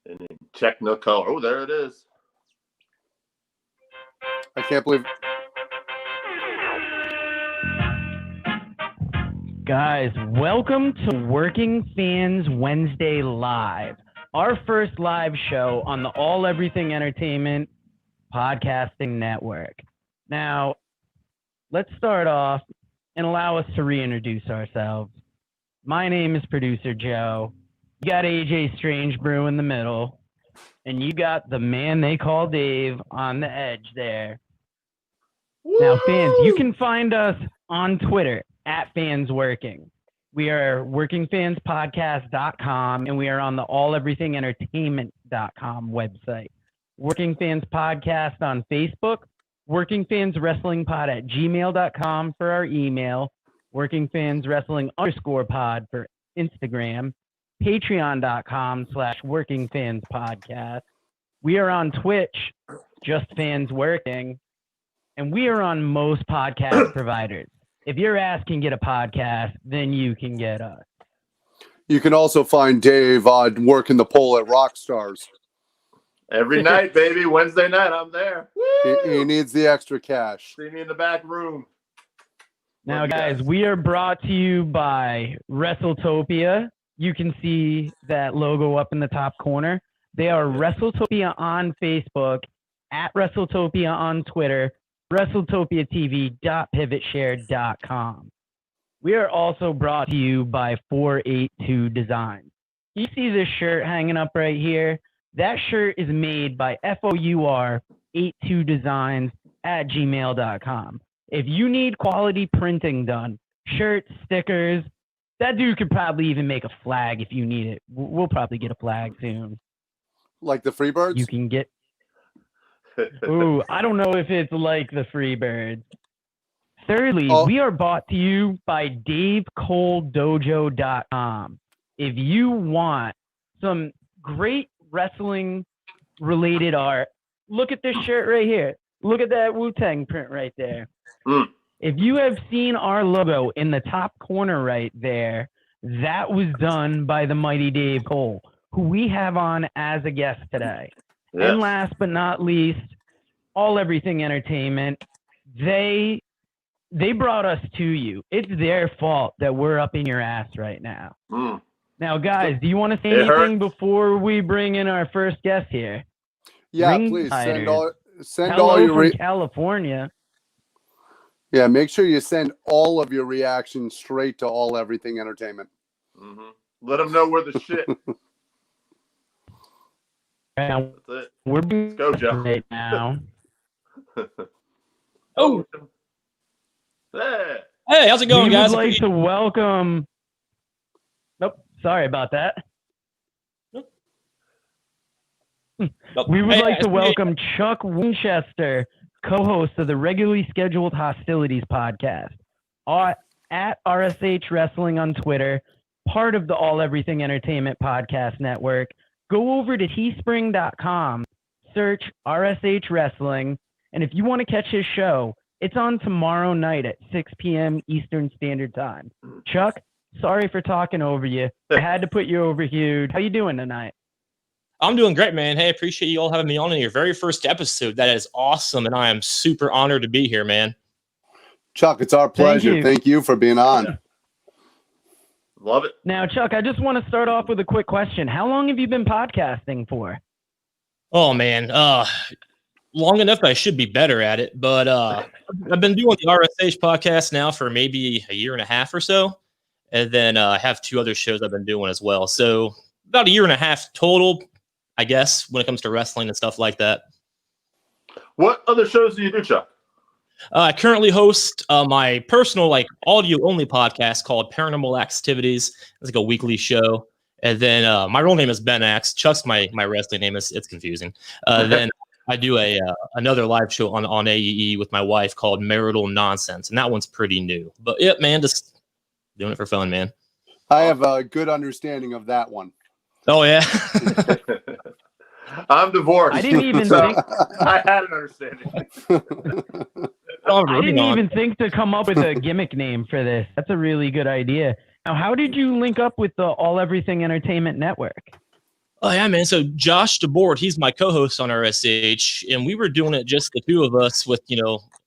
And then check no color. Oh, there it is. I can't believe. Guys, welcome to Working Fans Wednesday Live, our first live show on the All Everything Entertainment Podcasting Network. Now, let's start off and allow us to reintroduce ourselves. My name is Producer Joe. You got AJ Strange Brew in the middle, and you got the man they call Dave on the edge there. Woo! Now, fans, you can find us on Twitter @FansWorking. We are workingfanspodcast.com, and we are on the alleverythingentertainment.com website. Working Fans Podcast on Facebook, Working Fans Wrestling Pod @gmail.com for our email, Working Fans Wrestling _pod for Instagram, patreon.com/Working Fans Podcast. We are on Twitch, Just Fans Working, and we are on most podcast providers. If your ass can get a podcast, then you can get us. You can also find Dave working the pole at Rockstars. Every night, baby. Wednesday night, I'm there. He needs the extra cash. See me in the back room. Now, guys, we are brought to you by WrestleTopia. You can see that logo up in the top corner. They are WrestleTopia on Facebook, @WrestleTopia on Twitter, WrestleTopiaTV.pivotshare.com. We are also brought to you by 482 Designs. You see this shirt hanging up right here? That shirt is made by FOUR82designs @gmail.com. If you need quality printing done, shirts, stickers, that dude could probably even make a flag if you need it. We'll probably get a flag soon. Like the Freebirds? You can get... Ooh, I don't know if it's like the Freebirds. Thirdly, we are brought to you by DaveColeDojo.com. If you want some great wrestling-related art, look at this shirt right here. Look at that Wu-Tang print right there. If you have seen our logo in the top corner right there, that was done by the mighty Dave Cole, who we have on as a guest today. Yes. And last but not least, All Everything Entertainment. They brought us to you. It's their fault that we're up in your ass right now. Now, guys, do you want to say anything before we bring in our first guest here? Yeah, please send all your from California. Yeah, make sure you send all of your reactions straight to All Everything Entertainment. Let them know where the shit. That's it. Let's go, Joe. Right now. Oh. Hey, how's it going, guys? We would like to welcome... Nope, sorry about that. We would like to welcome Chuck Winchester, co-host of the regularly scheduled Hostilities podcast, at RSH Wrestling on Twitter, part of the All Everything Entertainment Podcast Network. Go over to teespring.com, search RSH Wrestling, and if you want to catch his show, it's on tomorrow night at 6 p.m. Eastern Standard Time. Chuck, sorry for talking over you. I had to put you over here. How you doing tonight? I'm doing great, man. Hey, appreciate you all having me on in your very first episode. That is awesome, and I am super honored to be here, man. Chuck, it's our pleasure. Thank you for being on. Yeah. Love it. Now, Chuck, I just want to start off with a quick question. How long have you been podcasting for? Oh, man. Long enough I should be better at it, but I've been doing the RSH podcast now for maybe a year and a half or so, and then I have 2 other shows I've been doing as well. So about a year and a half total, I guess, when it comes to wrestling and stuff like that. What other shows do you do, Chuck? I currently host my personal, audio-only podcast called Paranormal Activities. It's like a weekly show. And then my real name is Ben Axe. Chuck's my wrestling name. It's confusing. Then I do another live show on AEE with my wife called Marital Nonsense, and that one's pretty new. But yeah, man, just doing it for fun, man. I have a good understanding of that one. Oh, yeah. I'm divorced. I didn't even think... I had an understanding. I didn't even think to come up with a gimmick name for this. That's a really good idea. Now, how did you link up with the All Everything Entertainment Network? Oh yeah, man. So Josh DeBoard, he's my co-host on RSH, and we were doing it just the two of us with,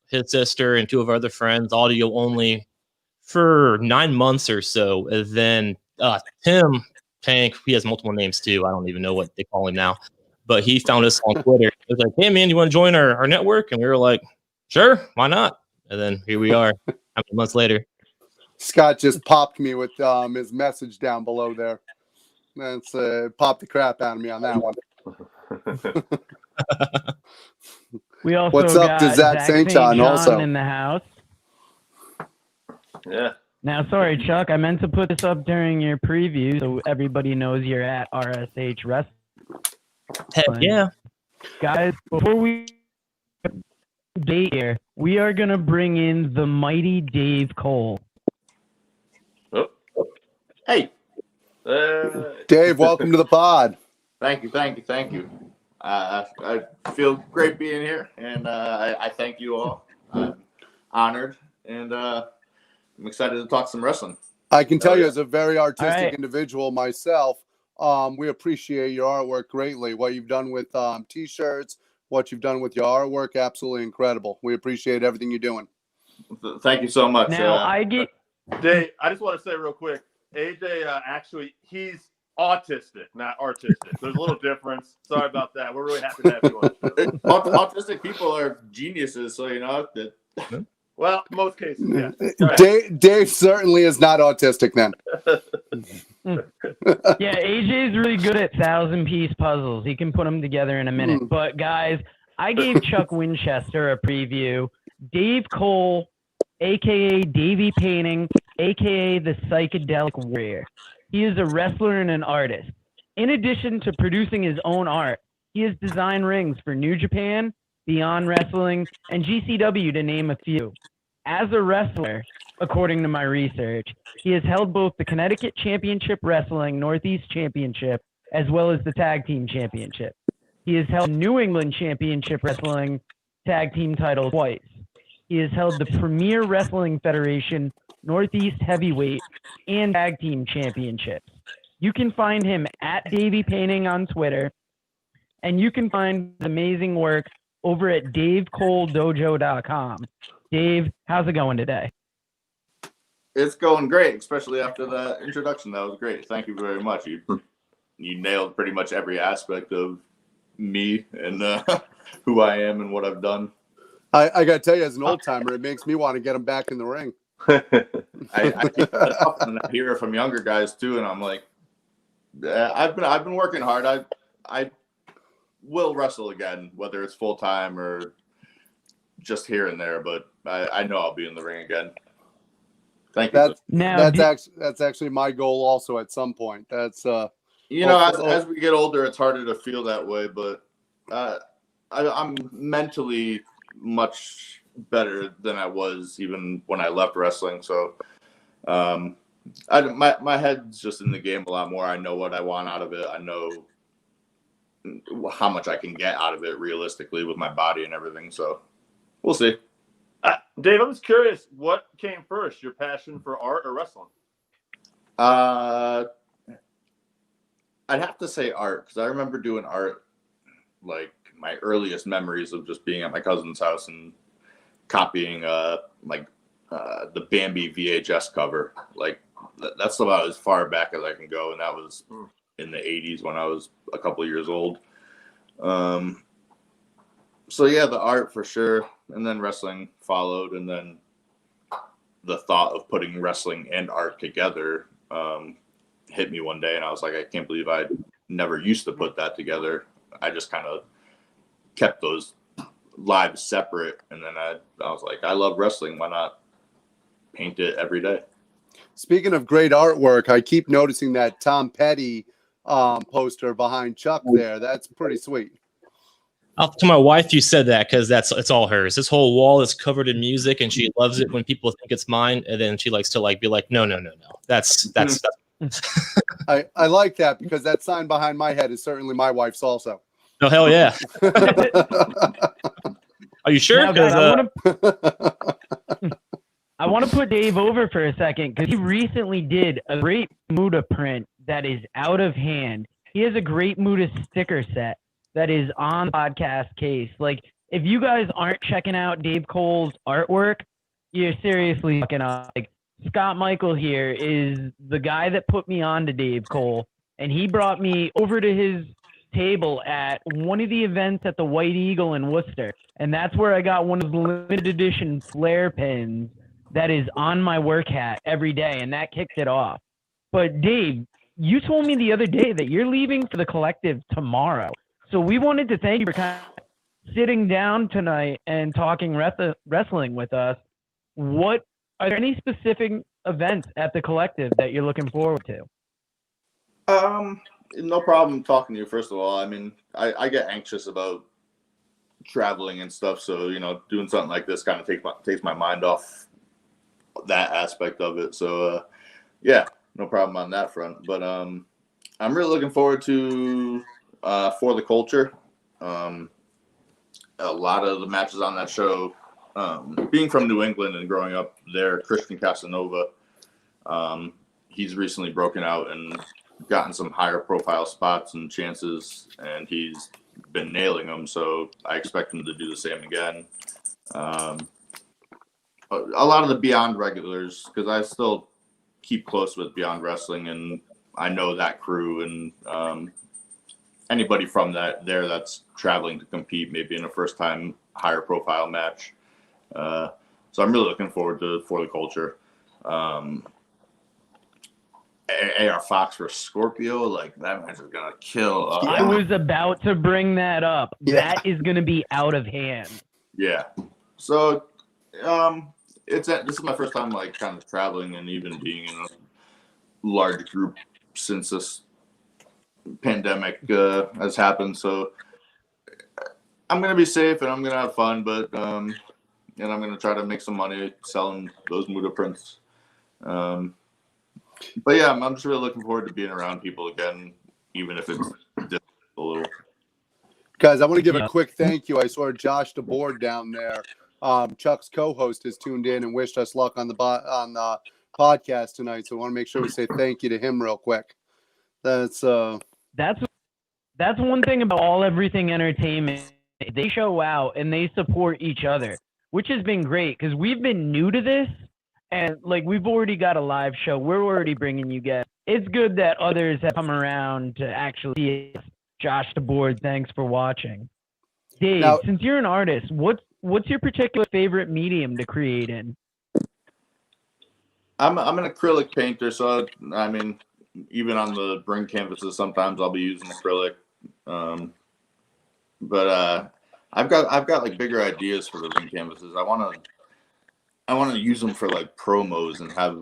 his sister and two of our other friends, audio only, for 9 months or so. And then Tim Tank, he has multiple names too. I don't even know what they call him now, but he found us on Twitter. He was like, "Hey man, you want to join our network?" And we were like, "Sure, why not?" And then here we are, a couple months later. Scott just popped me with his message down below there. That's popped the crap out of me on that one. We also What's up got to Zach St. John also in the house. Yeah. Now, sorry, Chuck, I meant to put this up during your preview so everybody knows you're at RSH Wrestling. Heck yeah. Guys, before we date here, we are going to bring in the mighty Dave Cole. Oh. Hey. Dave, welcome to the pod. Thank you. I feel great being here, and I thank you all. I'm honored, and I'm excited to talk some wrestling. I can tell you, as a very artistic right. individual myself, we appreciate your artwork greatly. What you've done with T-shirts, what you've done with your artwork, absolutely incredible. We appreciate everything you're doing. Thank you so much. Now, Dave, I just want to say real quick, AJ, actually, he's autistic, not artistic. There's a little difference. Sorry about that. We're really happy to have you on the show. Autistic people are geniuses, so that. Well, in most cases, yeah. Dave certainly is not autistic then. Yeah, AJ is really good at 1,000-piece puzzles. He can put them together in a minute. But, guys, I gave Chuck Winchester a preview. Dave Cole, a.k.a. Davey Painting, a.k.a. the Psychedelic Warrior. He is a wrestler and an artist. In addition to producing his own art, he has designed rings for New Japan, Beyond Wrestling, and GCW, to name a few. As a wrestler, according to my research, he has held both the Connecticut Championship Wrestling Northeast Championship as well as the Tag Team Championship. He has held New England Championship Wrestling Tag Team title twice. He has held the Premier Wrestling Federation Northeast Heavyweight and Tag Team Championships. You can find him at Davey Painting on Twitter, and you can find his amazing work over at DaveColeDojo.com. Dave, how's it going today? It's going great, especially after the introduction. That was great. Thank you very much. You nailed pretty much every aspect of me and who I am and what I've done. I got to tell you, as an old timer, it makes me want to get him back in the ring. I keep that up, and I hear it from younger guys too, and I'm like, I've been working hard. I will wrestle again, whether it's full time or just here and there. But I know I'll be in the ring again. Thank you. That's actually my goal also at some point. That's as we get older, it's harder to feel that way. But I'm mentally much better than I was even when I left wrestling. So my head's just in the game a lot more. I know what I want out of it. I know how much I can get out of it realistically with my body and everything. So we'll see. Dave, I'm just curious, what came first, your passion for art or wrestling? I'd have to say art, because I remember doing art, like my earliest memories of just being at my cousin's house and copying the Bambi VHS cover. Like that's about as far back as I can go, and that was in the 80s when I was a couple of years old. So yeah, the art for sure, and then wrestling followed, and then the thought of putting wrestling and art together hit me one day, and I was like, I can't believe I never used to put that together. I just kind of kept those lives separate, and then I was like, I love wrestling, why not paint it every day? Speaking of great artwork, I keep noticing that Tom Petty poster behind Chuck there. That's pretty sweet. I'll to my wife, you said that because it's all hers. This whole wall is covered in music, and she loves it when people think it's mine, and then she likes to be like, no. That's I like that, because that sign behind my head is certainly my wife's also. Oh hell yeah. Are you sure? Now, guys, I want to put Dave over for a second, because he recently did a great Muda print that is out of hand. he has a Great Muda sticker set that is on the podcast case. Like, if you guys aren't checking out Dave Cole's artwork, you're seriously fucking up. Like, Scott Michael here is the guy that put me on to Dave Cole, and he brought me over to his table at one of the events at the White Eagle in Worcester, and that's where I got one of the limited edition flare pins that is on my work hat every day, and that kicked it off. But Dave, you told me the other day that you're leaving for the collective tomorrow, so we wanted to thank you for kind of sitting down tonight and talking wrestling with us. Are there any specific events at the collective that you're looking forward to? No problem talking to you. First of all, I mean, I get anxious about traveling and stuff, so doing something like this kind of takes my mind off that aspect of it. So yeah, no problem on that front. But I'm really looking forward to For the Culture. A lot of the matches on that show, being from New England and growing up there, Christian Casanova, he's recently broken out and gotten some higher profile spots and chances, and he's been nailing them. So I expect him to do the same again. A lot of the Beyond regulars, because I still keep close with Beyond Wrestling, and I know that crew, and anybody from that's traveling to compete, maybe in a first time higher profile match. So I'm really looking forward to For the Culture. AR Fox for Scorpio, like that match is gonna kill. I was about to bring that up. Yeah. That is gonna be out of hand. Yeah. So, this is my first time like kind of traveling and even being in a large group since this pandemic has happened. So I'm gonna be safe and I'm gonna have fun, but and I'm gonna try to make some money selling those Muda prints. But yeah, I'm just really looking forward to being around people again, even if it's difficult a little. Guys, I want to give a quick thank you. I saw Josh DeBoard down there. Chuck's co-host has tuned in and wished us luck on the podcast tonight. So I want to make sure we say thank you to him real quick. That's one thing about All Everything Entertainment. They show out and they support each other, which has been great because we've been new to this. And, like, we've already got a live show. We're already bringing you guests. It's good that others have come around to actually see us. Josh DeBoard, thanks for watching. Dave, now, since you're an artist, what's your particular favorite medium to create in? I'm an acrylic painter, so, I mean, even on the bring canvases, sometimes I'll be using acrylic. But I've got, like, bigger ideas for the bring canvases. I want to use them for like promos and have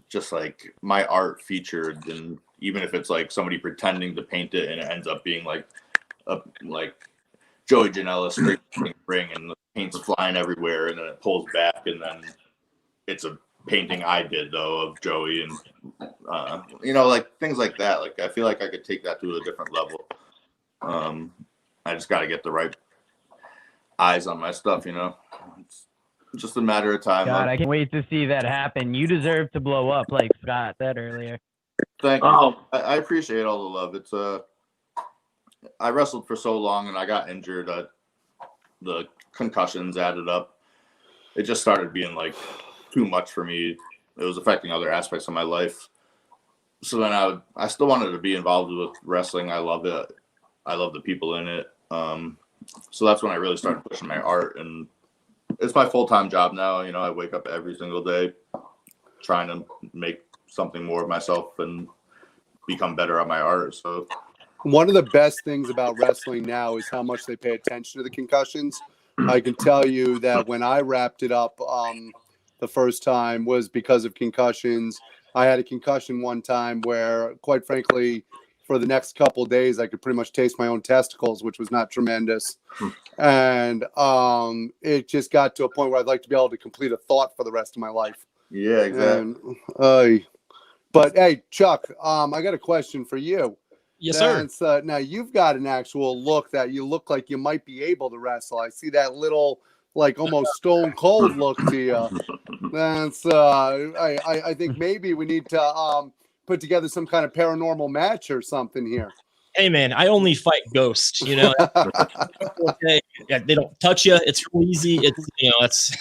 just like my art featured, and even if it's like somebody pretending to paint it and it ends up being like Joey Janela straight ring and the paint's flying everywhere and then it pulls back and then it's a painting I did though of Joey and like things like that. Like I feel like I could take that to a different level. I just got to get the right eyes on my stuff, It's just a matter of time. God, I can't wait to see that happen. You deserve to blow up, like Scott said earlier. Thank you. I appreciate all the love. It's I wrestled for so long and I got injured. The concussions added up. It just started being like too much for me. It was affecting other aspects of my life. So then I still wanted to be involved with wrestling. I love it. I love the people in it. So that's when I really started pushing my art, and it's my full-time job now. I wake up every single day trying to make something more of myself and become better at my art. So one of the best things about wrestling now is how much they pay attention to the concussions. I can tell you that when I wrapped it up the first time was because of concussions. I had a concussion one time where, quite frankly, for the next couple of days, I could pretty much taste my own testicles, which was not tremendous. And it just got to a point where I'd like to be able to complete a thought for the rest of my life. Yeah, exactly. And, but hey, Chuck, I got a question for you. Yes, sir. Now you've got an actual look that you look like you might be able to wrestle. I see that little, like almost stone cold look to you. That's I think maybe we need to put together some kind of paranormal match or something here. Hey man, I only fight ghosts. You know, yeah, they don't touch you. It's real easy. It's it's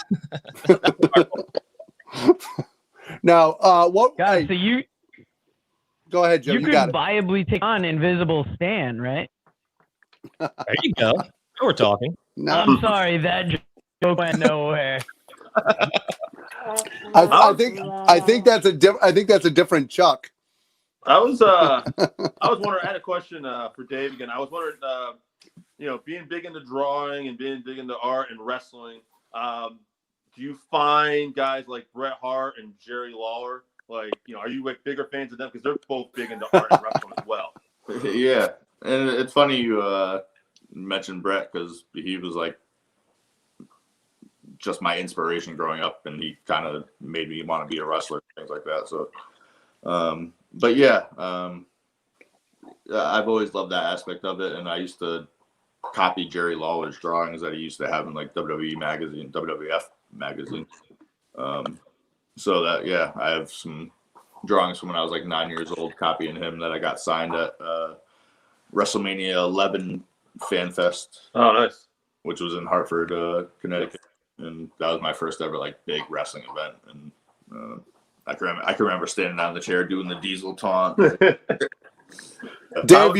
Now, what? Guys, Hey, so you go ahead, Joe. You could got it. viably take on Invisible Stan, right? there you go. Now we're talking. No, I'm sorry, that joke went nowhere. I think that's a different Chuck. I was wondering. I had a question for Dave again. I was wondering, being big into drawing and being big into art and wrestling, do you find guys like Bret Hart and Jerry Lawler, like, are you like bigger fans of them because they're both big into art and wrestling as well? Yeah, and it's funny you mentioned Brett because he was like just my inspiration growing up, and he kind of made me want to be a wrestler, things like that. So, but yeah, I've always loved that aspect of it, and I used to copy Jerry Lawler's drawings that he used to have in like WWE magazine, WWF magazine. So that, yeah, I have some drawings from when I was like 9 years old copying him that I got signed at WrestleMania 11 Fan Fest. Oh, nice. Which was in Hartford, Connecticut. And that was my first ever like big wrestling event. And I can remember standing on the chair doing the Diesel taunt. Dave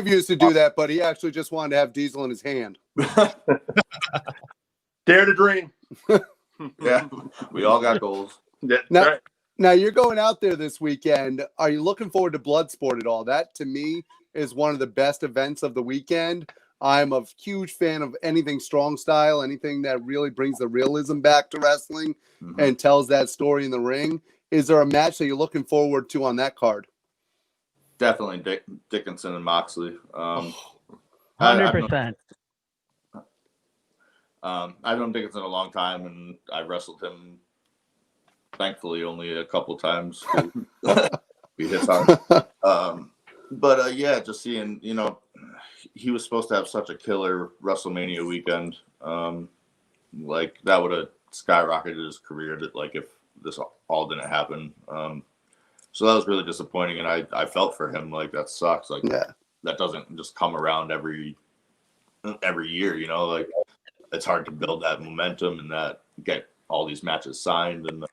used to do that, but he actually just wanted to have Diesel in his hand. Dare to dream. Yeah, we all got goals. Yeah, Now, right. now you're going out there this weekend. Are you looking forward to Bloodsport at all? That to me is one of the best events of the weekend. I'm a huge fan of anything strong style, anything that really brings the realism back to wrestling and tells that story in the ring. Is there a match that you're looking forward to on that card? Definitely Dickinson and Moxley. 100%. I've known Dickinson a long time, and I've wrestled him, thankfully, only a couple times. We hit hard. But yeah, just seeing, he was supposed to have such a killer WrestleMania weekend. Like that would have skyrocketed his career like if this all didn't happen. So that was really disappointing, and I felt for him. Like that sucks. Like that doesn't just come around every year. Like it's hard to build that momentum and that get all these matches signed. And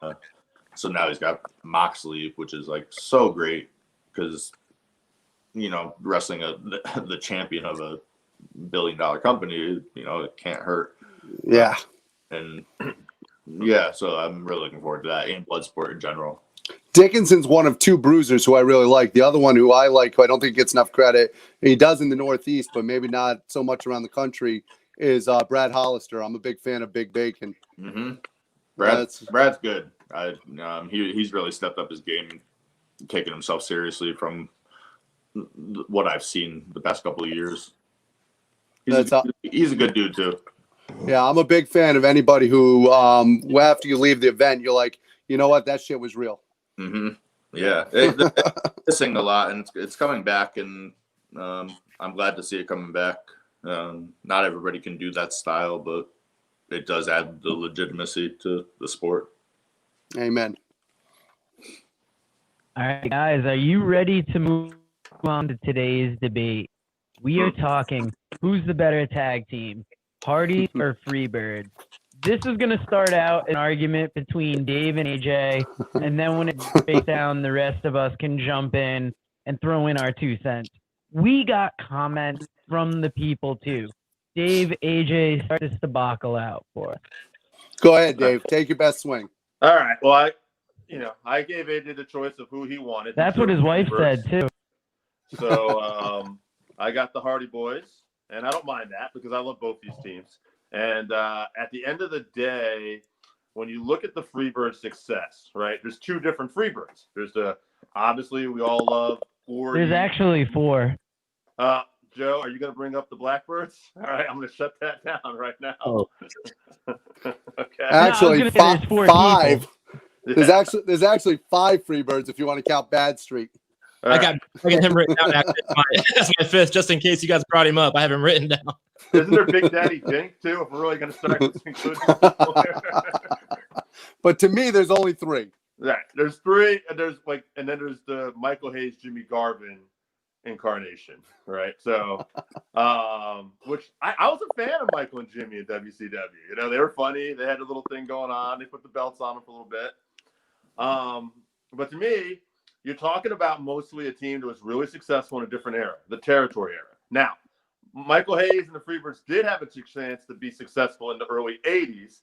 so now he's got Moxley, which is like so great because wrestling the champion of a $1 billion company, it can't hurt. Yeah. And yeah, so I'm really looking forward to that and Bloodsport in general. Dickinson's one of two bruisers who I really like. The other one who I like, who I don't think gets enough credit, he does in the Northeast, but maybe not so much around the country, is Brad Hollister. I'm a big fan of Big Bacon. Mm-hmm. Brad's good. He's really stepped up his game, taking himself seriously from what I've seen the past couple of years. He's a good dude too. Yeah, I'm a big fan of anybody who, after you leave the event, you're like, you know what, that shit was real. Mm-hmm. Yeah, they're missing a lot, and it's coming back, and I'm glad to see it coming back. Not everybody can do that style, but it does add the legitimacy to the sport. Amen. All right, guys, are you ready to move on to today's debate? We are talking who's the better tag team, Hardy or Freebird. This is going to start out an argument between Dave and AJ, and then when it breaks down, the rest of us can jump in and throw in our 2 cents. We got comments from the people too. Dave, AJ, start this debacle out for us. Go ahead, Dave. Take your best swing. All right. Well, I gave AJ the choice of who he wanted. That's what his wife said too. So I got the Hardy Boys, and I don't mind that because I love both these teams. And at the end of the day, when you look at the Freebird success, right, there's 2 different Freebirds. There's obviously we all love Orton. There's actually 4. Joe, are you going to bring up the Blackbirds? All right, I'm going to shut that down right now. Oh. Okay. Actually, no, 5. Yeah. There's actually 5 Freebirds if you want to count Bad Street. All I right. got him written down. Actually, that's my 5th, just in case you guys brought him up. I have him written down. Isn't there Big Daddy Dink too? If we're really going to start including people there. But to me, there's only 3. Right. There's three, and there's and then there's the Michael Hayes, Jimmy Garvin incarnation, right? So, which I was a fan of Michael and Jimmy in WCW. You know, they were funny. They had a little thing going on. They put the belts on them for a little bit. But to me, you're talking about mostly a team that was really successful in a different era, the territory era. Now, Michael Hayes and the Freebirds did have a chance to be successful in the early 80s.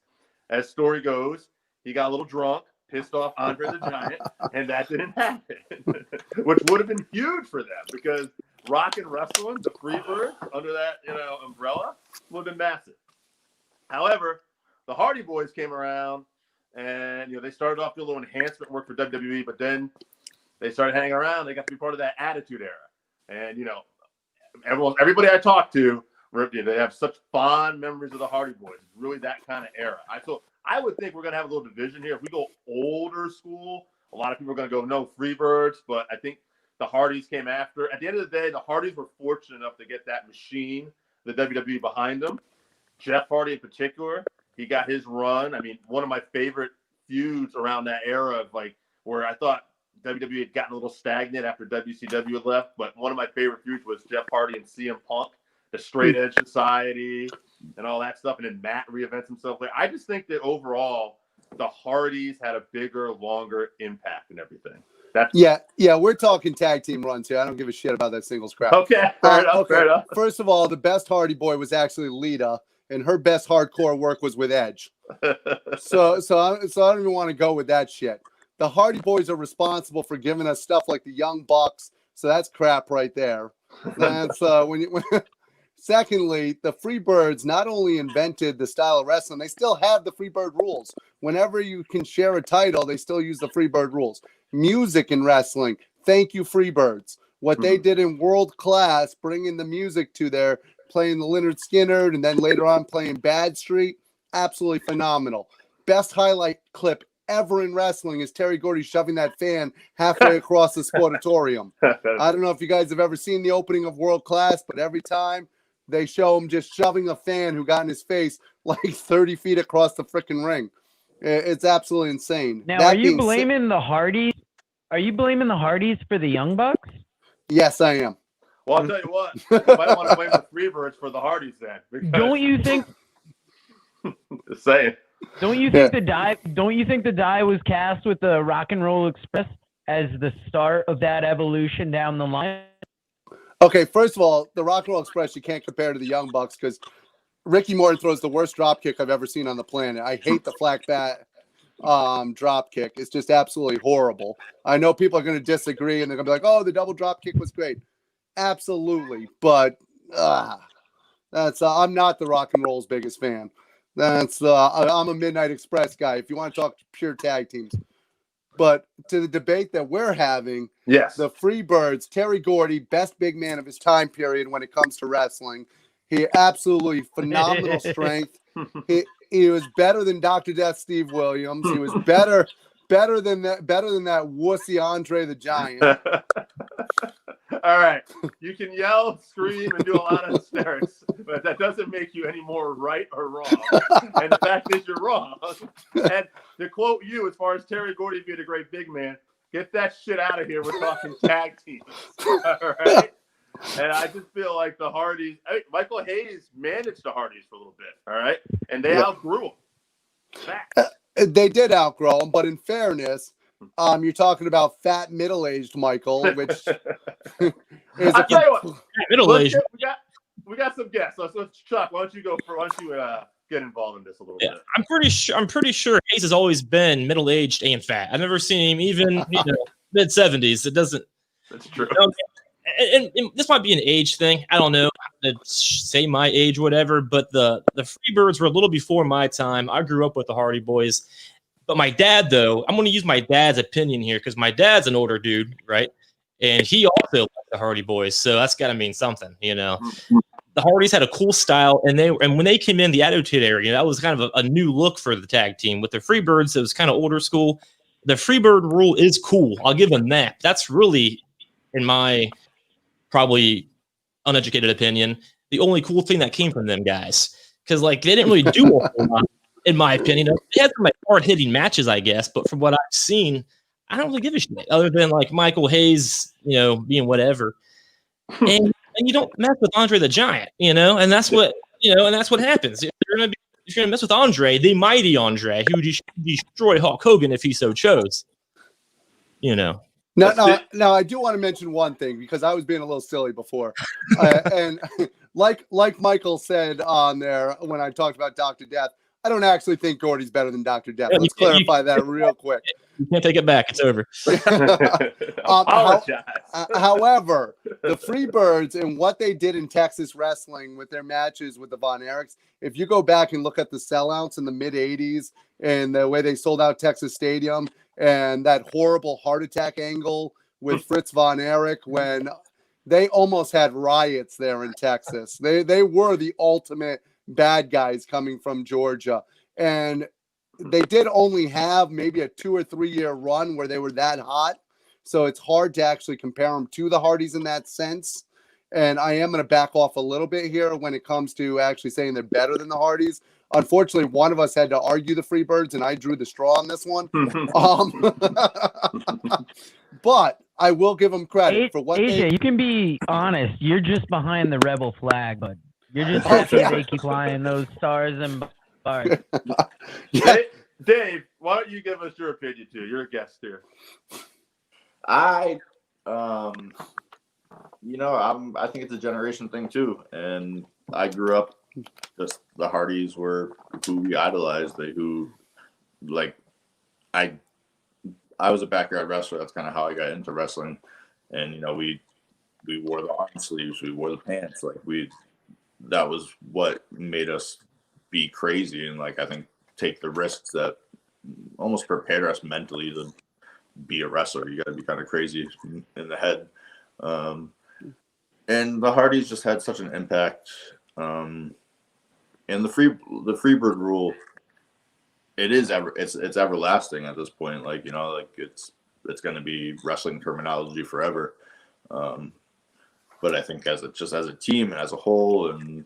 As story goes, he got a little drunk, pissed off Andre the Giant, and that didn't happen, which would have been huge for them because rock and wrestling, the Freebirds under that umbrella would have been massive. However, the Hardy Boys came around, and they started off doing a little enhancement work for WWE, but then they started hanging around. They got to be part of that Attitude Era, and everybody I talked to, they have such fond memories of the Hardy Boys. It's really that kind of era. I would think we're going to have a little division here. If we go older school, a lot of people are going to go, no, Freebirds, but I think the Hardys came after. At the end of the day, the Hardys were fortunate enough to get that machine, the WWE, behind them. Jeff Hardy in particular, he got his run. I mean, one of my favorite feuds around that era of where I thought WWE had gotten a little stagnant after WCW had left, but one of my favorite feuds was Jeff Hardy and CM Punk, the Straight Edge Society and all that stuff, and then Matt reinvents himself. I just think that overall, the Hardys had a bigger, longer impact and everything. We're talking tag team runs here. I don't give a shit about that singles crap. Okay, fair enough. First of all, the best Hardy Boy was actually Lita, and her best hardcore work was with Edge. So I don't even want to go with that shit. The Hardy Boys are responsible for giving us stuff like the Young Bucks, so that's crap right there. That's Secondly, the Freebirds not only invented the style of wrestling, they still have the Freebird rules. Whenever you can share a title, they still use the Freebird rules. Music in wrestling, thank you, Freebirds. What they did in World Class, bringing the music to their playing the Lynyrd Skynyrd and then later on playing Bad Street, absolutely phenomenal. Best highlight clip ever in wrestling is Terry Gordy shoving that fan halfway across the sportatorium. I don't know if you guys have ever seen the opening of World Class, but every time they show him just shoving a fan who got in his face 30 feet across the freaking ring. It's absolutely insane. Now, are you blaming the Hardys? Are you blaming the Hardys for the Young Bucks? Yes, I am. Well, I'll tell you what. You might want to blame the Freebirds for the Hardys then. Don't you think? Just saying. Don't you think the die was cast with the Rock and Roll Express as the start of that evolution down the line? Okay, first of all, the Rock and Roll Express you can't compare to the Young Bucks because Ricky Morton throws the worst drop kick I've ever seen on the planet. I hate the flat bat drop kick. It's just absolutely horrible. I know people are going to disagree and they're going to be like, "Oh, the double drop kick was great." Absolutely, but I'm not the Rock and Roll's biggest fan. I'm a Midnight Express guy. If you want to talk pure tag teams. But to the debate that we're having, yes, the Freebirds, Terry Gordy, best big man of his time period when it comes to wrestling. He absolutely phenomenal strength. He was better than Dr. Death Steve Williams. He was better than that wussy Andre the Giant. All right. You can yell, scream, and do a lot of hysterics, but that doesn't make you any more right or wrong. And the fact is you're wrong. And to quote you, as far as Terry Gordy being a great big man, get that shit out of here. We're talking tag teams. All right? And I just feel like the Hardys, Michael Hayes managed the Hardys for a little bit, all right? And they outgrew them. They did outgrow them, but in fairness, you're talking about fat middle-aged Michael, which is I'll tell you what, middle-aged. We got some guests. Let's Chuck, why don't you go for? Why don't you get involved in this a little bit? I'm pretty sure Hayes has always been middle-aged and fat. I've never seen him even mid-70s. It doesn't. That's true. And this might be an age thing. I don't know. Say my age, whatever. But the Freebirds were a little before my time. I grew up with the Hardy Boys. But my dad, though, I'm going to use my dad's opinion here because my dad's an older dude, right? And he also liked the Hardy Boys. So that's got to mean something, The Hardys had a cool style. And when they came in the Attitude Era, that was kind of a new look for the tag team. With the Freebirds, it was kind of older school. The Freebird rule is cool. I'll give them that. That's really, in my probably uneducated opinion, the only cool thing that came from them guys. Because, they didn't really do a whole lot. in my opinion. They had some like hard-hitting matches, I guess, but from what I've seen, I don't really give a shit other than like Michael Hayes, being whatever. And you don't mess with Andre the Giant, and that's what happens. If you're gonna mess with Andre, the mighty Andre, who would destroy Hulk Hogan if he so chose. Now, I do want to mention one thing because I was being a little silly before, and like Michael said on there when I talked about Dr. Death, I don't actually think Gordy's better than Dr. Death. Let's clarify that real quick. You can't take it back. It's over. However, the Freebirds and what they did in Texas wrestling with their matches with the Von Erichs, if you go back and look at the sellouts in the mid 80s and the way they sold out Texas Stadium and that horrible heart attack angle with Fritz Von Erich when they almost had riots there in Texas. They were the ultimate bad guys coming from Georgia. And they did only have maybe a 2 or 3 year run where they were that hot. So it's hard to actually compare them to the Hardys in that sense. And I am going to back off a little bit here when it comes to actually saying they're better than the Hardys. Unfortunately, one of us had to argue the Freebirds, and I drew the straw on this one. But I will give them credit for what AJ, you can be honest. You're just behind the rebel flag, but you're just happy they keep flying those stars and bars. Yeah. Dave, why don't you give us your opinion too? You're a guest here. I think it's a generation thing too, and I grew up. Just the Hardys were who we idolized. I was a backyard wrestler. That's kind of how I got into wrestling, and we wore the arm sleeves, we wore the pants, that was what made us be crazy and I think take the risks that almost prepared us mentally to be a wrestler. You got to be kind of crazy in the head, and the Hardys just had such an impact. And the Freebird rule, it's everlasting at this point. It's going to be wrestling terminology forever. But I think as a team and as a whole, and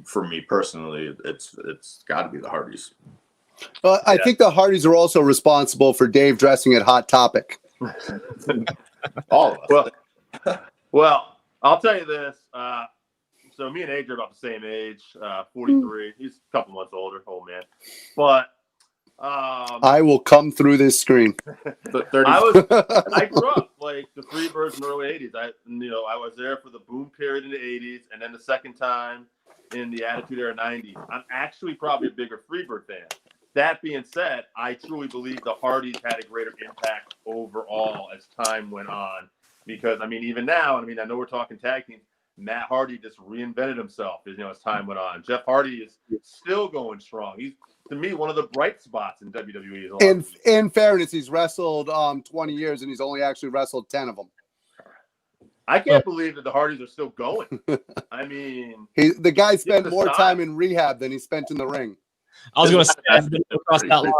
for me personally, it's got to be the Hardys. I think the Hardys are also responsible for Dave dressing at Hot Topic. All of us. Well, I'll tell you this. So me and AJ are about the same age, 43. He's a couple months older, old man. But I will come through this screen. I grew up the Freebirds in the early 80s. I was there for the boom period in the 80s, and then the second time in the Attitude Era 90s. I'm actually probably a bigger Freebird fan. That being said, I truly believe the Hardys had a greater impact overall as time went on. Because even now, I know we're talking tag teams. Matt Hardy just reinvented himself as time went on. Jeff Hardy is still going strong. He's, to me, one of the bright spots in WWE. In fairness, he's wrestled 20 years and he's only actually wrestled 10 of them. I can't believe that the Hardys are still going. The guy spent more time in rehab than he spent in the ring. I was going to say, I've been across that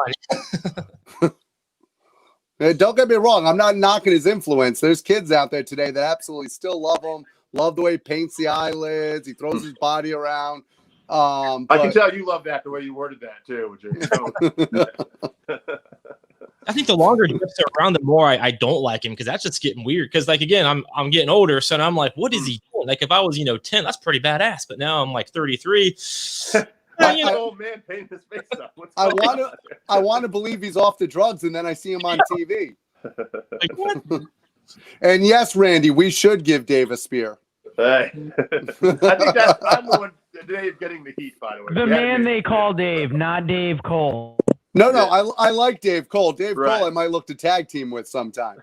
line. Don't get me wrong. I'm not knocking his influence. There's kids out there today that absolutely still love him. Love the way he paints the eyelids. He throws his body around. I can tell you love that the way you worded that too. I think the longer he gets around, the more I don't like him because that's just getting weird. Because again, I'm getting older, so I'm like, what is he doing? If I was 10, that's pretty badass. But now I'm 33. Old man painting his face up. I want to believe he's off the drugs, and then I see him on TV. What? And yes, Randy, we should give Dave a spear. Hey. I think I'm the one. Dave getting the heat, by the way. The man they call Dave, not Dave Cole. No, I like Dave Cole. Dave Cole, I might look to tag team with sometime.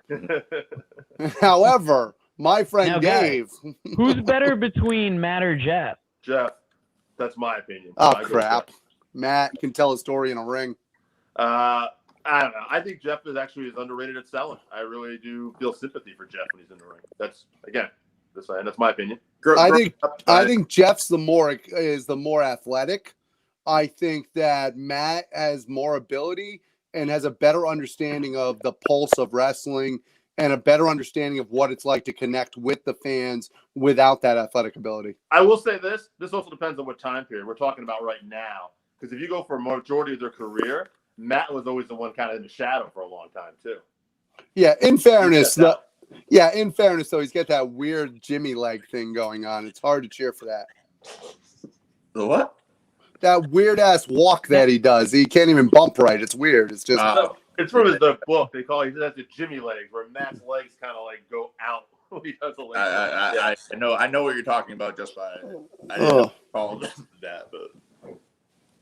However, my friend Now, Dave. Who's better between Matt or Jeff? Jeff. That's my opinion. Oh, crap. Matt can tell a story in a ring. I don't know. I think Jeff is underrated at selling. I really do feel sympathy for Jeff when he's in the ring. That's my opinion. I think Jeff's the more athletic. I think that Matt has more ability and has a better understanding of the pulse of wrestling and a better understanding of what it's like to connect with the fans without that athletic ability. I will say this also depends on what time period we're talking about right now. Because if you go for a majority of their career, Matt was always the one kind of in the shadow for a long time too. Yeah, in fairness, He stepped out. in fairness, though, he's got that weird Jimmy leg thing going on. It's hard to cheer for that. The what? That weird ass walk that he does. He can't even bump right. It's weird. It's just It's from the book. They call it the Jimmy legs, where Matt's legs kind of like go out when he does the leg. I know what you're talking about just by I didn't call that, but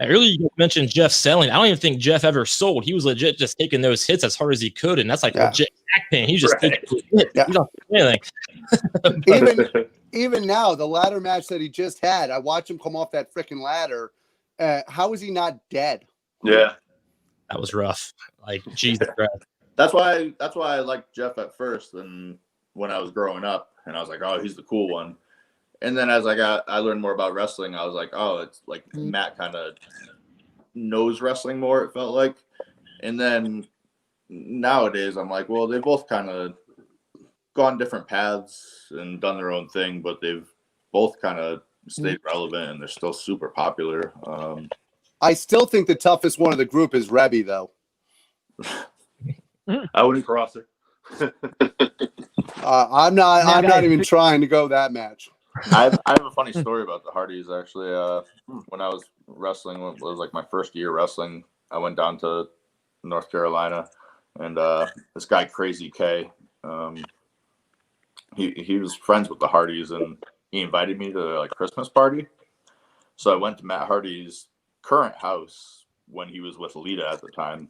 Earlier you mentioned Jeff selling. I don't even think Jeff ever sold. He was legit just taking those hits as hard as he could, and that's like legit back pain. He's just taking those hits. Yeah. He don't do anything. even now, the ladder match that he just had, I watched him come off that freaking ladder. How is he not dead? Yeah, That was rough. Like Jesus Christ. that's why I liked Jeff at first, and when I was growing up, and I was like, oh, he's the cool one. And then as I learned more about wrestling, I was like, oh, it's like Matt kind of knows wrestling more, it felt like. And then nowadays I'm like, well, they've both kind of gone different paths and done their own thing, but they've both kind of stayed relevant and they're still super popular. I still think the toughest one of the group is Rebby, though. I wouldn't cross her. I'm not even trying to go that match. I have a funny story about the Hardys, actually. When I was wrestling, it was like my first year wrestling, I went down to North Carolina, and this guy, Crazy K, he was friends with the Hardys, and he invited me to their like Christmas party. So I went to Matt Hardy's current house when he was with Lita at the time.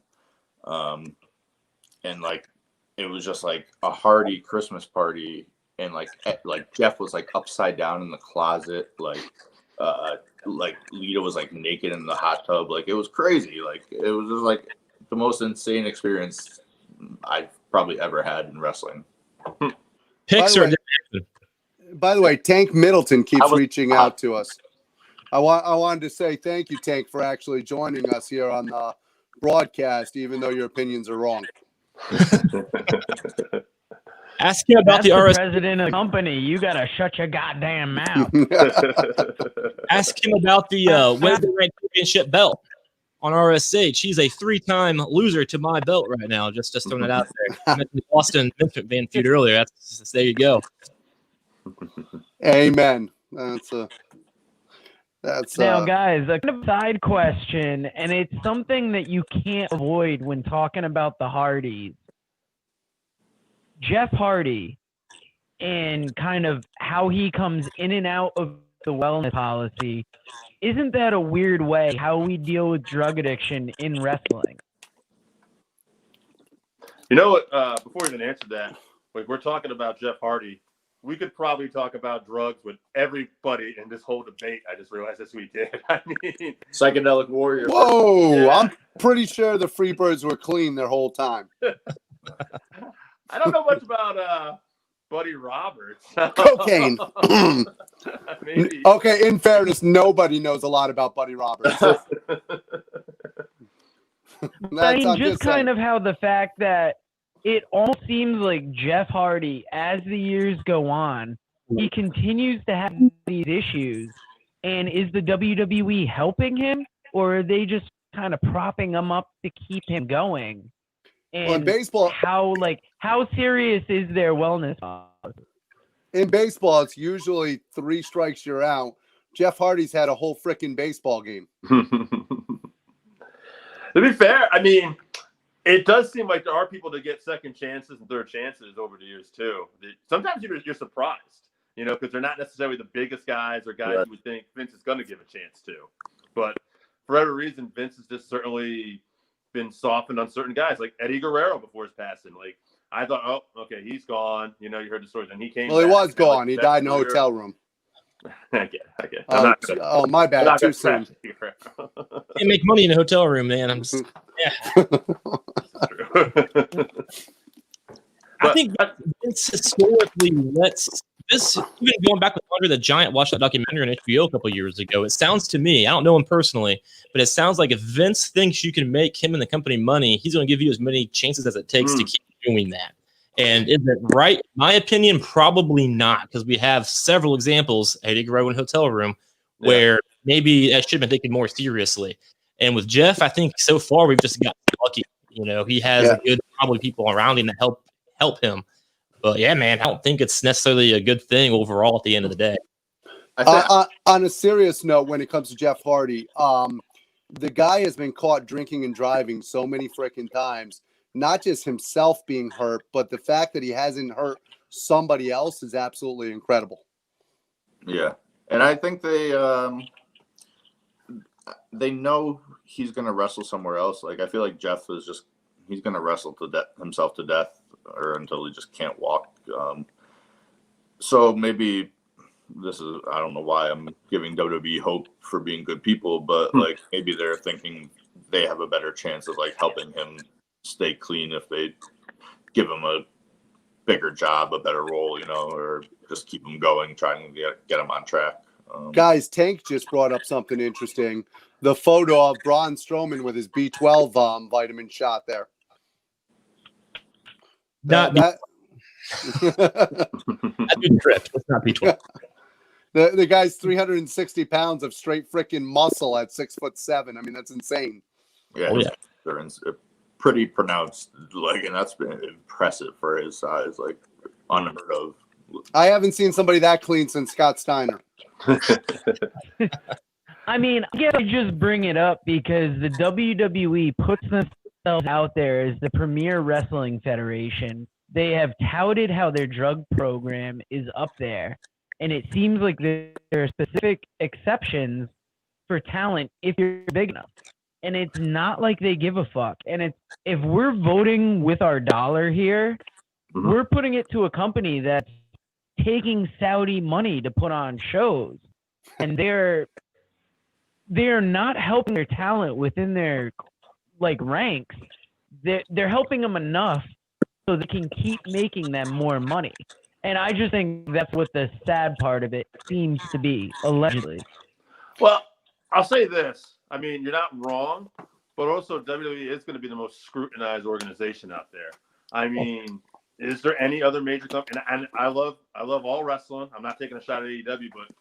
And like, it was just like a Hardy Christmas party. And like Jeff was like upside down in the closet. Like Lita was like naked in the hot tub. Like, it was crazy. Like, it was just like the most insane experience I've probably ever had in wrestling. Picks are By the way, Tank Middleton keeps reaching out to us. I wanted to say thank you, Tank, for actually joining us here on the broadcast, even though your opinions are wrong. Ask him about That's the RS. president of the company. You gotta shut your goddamn mouth. Ask him about the Wednesday Night Championship belt on RSH. He's a 3-time loser to my belt right now. Just throwing it out there. I mentioned the Austin Vince McMahon feud earlier. There you go. Amen. That's Now, guys, a kind of side question, and it's something that you can't avoid when talking about the Hardys. Jeff Hardy and kind of how he comes in and out of the wellness policy. Isn't that a weird way how we deal with drug addiction in wrestling? You know what? Before we even answer that, like, we're talking about Jeff Hardy. We could probably talk about drugs with everybody in this whole debate. I just realized that's what we did. I mean, Psychedelic Warrior. Whoa! Yeah. I'm pretty sure the Freebirds were clean their whole time. I don't know much about Buddy Roberts. Cocaine. Maybe. Okay, in fairness, nobody knows a lot about Buddy Roberts. I mean, just kind of how the fact that it almost seems like Jeff Hardy, as the years go on, he continues to have these issues. And is the WWE helping him, or are they just kind of propping him up to keep him going? And well, in baseball, how serious is their wellness policy? In baseball, it's usually 3 strikes you're out. Jeff Hardy's had a whole freaking baseball game. To be fair, I mean, it does seem like there are people that get second chances and third chances over the years too. Sometimes you're surprised, you know, because they're not necessarily the biggest guys or guys you would think Vince is going to give a chance to. But for whatever reason, Vince has just certainly been softened on certain guys, like Eddie Guerrero before his passing. Like, I thought, oh, okay, he's gone. You know, you heard the stories, and he came. Well, he was gone. He died in a hotel room. I get. Oh, my bad. Too soon. They make money in a hotel room, man. I'm just, I think Vince historically lets this, even going back with Andre the Giant, watched that documentary on HBO a couple years ago. It sounds to me, I don't know him personally, but it sounds like if Vince thinks you can make him and the company money, he's going to give you as many chances as it takes to keep doing that. And is it right? In my opinion, probably not, because we have several examples, Eddie Guerrero in hotel room, where maybe that should have been taken more seriously. And with Jeff, I think so far we've just got lucky. You know, he has a good probably people around him that help him. But yeah, man, I don't think it's necessarily a good thing overall at the end of the day. On a serious note, when it comes to Jeff Hardy, the guy has been caught drinking and driving so many freaking times. Not just himself being hurt, but the fact that he hasn't hurt somebody else is absolutely incredible. Yeah, and I think they know he's going to wrestle somewhere else. Like, I feel like Jeff is he's going to wrestle himself to death or until he just can't walk. So maybe I don't know why I'm giving WWE hope for being good people, but like maybe they're thinking they have a better chance of like helping him stay clean if they give him a bigger job, a better role, you know, or just keep him going, trying to get him on track. Guys, Tank just brought up something interesting. The photo of Braun Strowman with his B12 vitamin shot there. That'd be tripped. Let's not be 12. The guy's 360 pounds of straight freaking muscle at 6'7". I mean, that's insane. Yeah, they're pretty pronounced, like, and that's been impressive for his size, like unheard of. I haven't seen somebody that clean since Scott Steiner. I mean, I guess I just bring it up because the WWE puts themselves out there as the premier wrestling federation. They have touted how their drug program is up there, and it seems like there are specific exceptions for talent if you're big enough. And it's not like they give a fuck. And if we're voting with our dollar here, we're putting it to a company that's taking Saudi money to put on shows, and they're not helping their talent within their like ranks. They're helping them enough so they can keep making them more money. And I just think that's what the sad part of it seems to be, allegedly. Well, I'll say this. I mean, you're not wrong, but also WWE is going to be the most scrutinized organization out there. I mean, is there any other major company? And I love all wrestling. I'm not taking a shot at AEW, but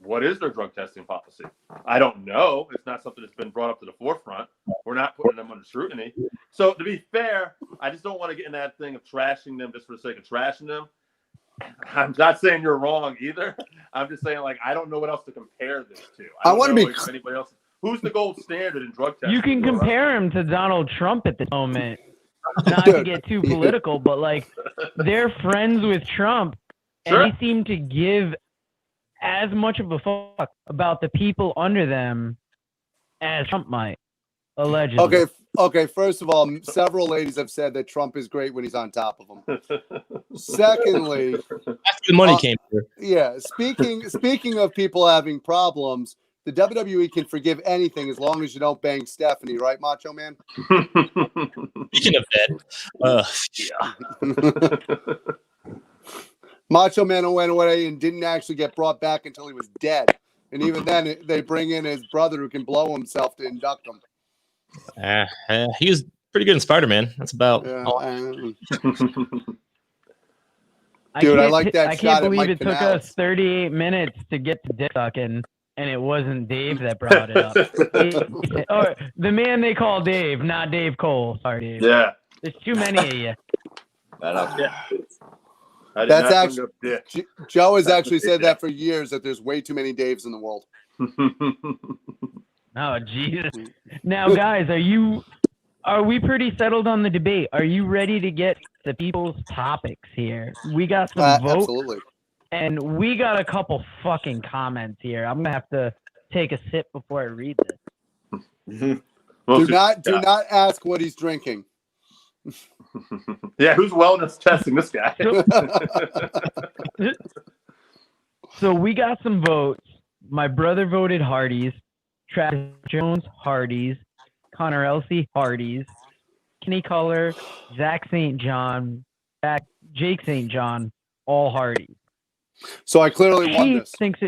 what is their drug testing policy? I don't know. It's not something that's been brought up to the forefront. We're not putting them under scrutiny. So to be fair, I just don't want to get in that thing of trashing them just for the sake of trashing them. I'm not saying you're wrong either. I'm just saying, like, I don't know what else to compare this to. I want to be anybody else. Who's the gold standard in drug testing? You can compare him to Donald Trump at this moment. Not to get too political, but like they're friends with Trump, and they seem to give as much of a fuck about the people under them as Trump might, allegedly. Okay. First of all, several ladies have said that Trump is great when he's on top of them. Secondly, after the money came through. Yeah. Speaking of people having problems, the WWE can forgive anything as long as you don't bang Stephanie, right, Macho Man? Speaking of that, Macho Man went away and didn't actually get brought back until he was dead. And even then, they bring in his brother who can blow himself to induct him. He was pretty good in Spider-Man. That's about all. Dude, I like that I shot. Can't believe Mike it took Canales. us 38 minutes to get to dick sucking, and it wasn't Dave that brought it up. Or the man they call Dave, not Dave Cole. Sorry, Dave. Yeah. There's too many of you. That's actually Joe has actually said that for years, that there's way too many Daves in the world. Oh, Jesus. Now, guys, are we pretty settled on the debate? Are you ready to get the people's topics here? We got some votes. Absolutely. And we got a couple fucking comments here. I'm gonna have to take a sip before I read this. Do not ask what he's drinking. Yeah, who's wellness testing this guy? So we got some votes. My brother voted Hardee's. Travis Jones, Hardee's. Connor Elsey, Hardee's. Kenny Culler, Zach St. John, Jake St. John, all Hardee's. So I clearly won this. She thinks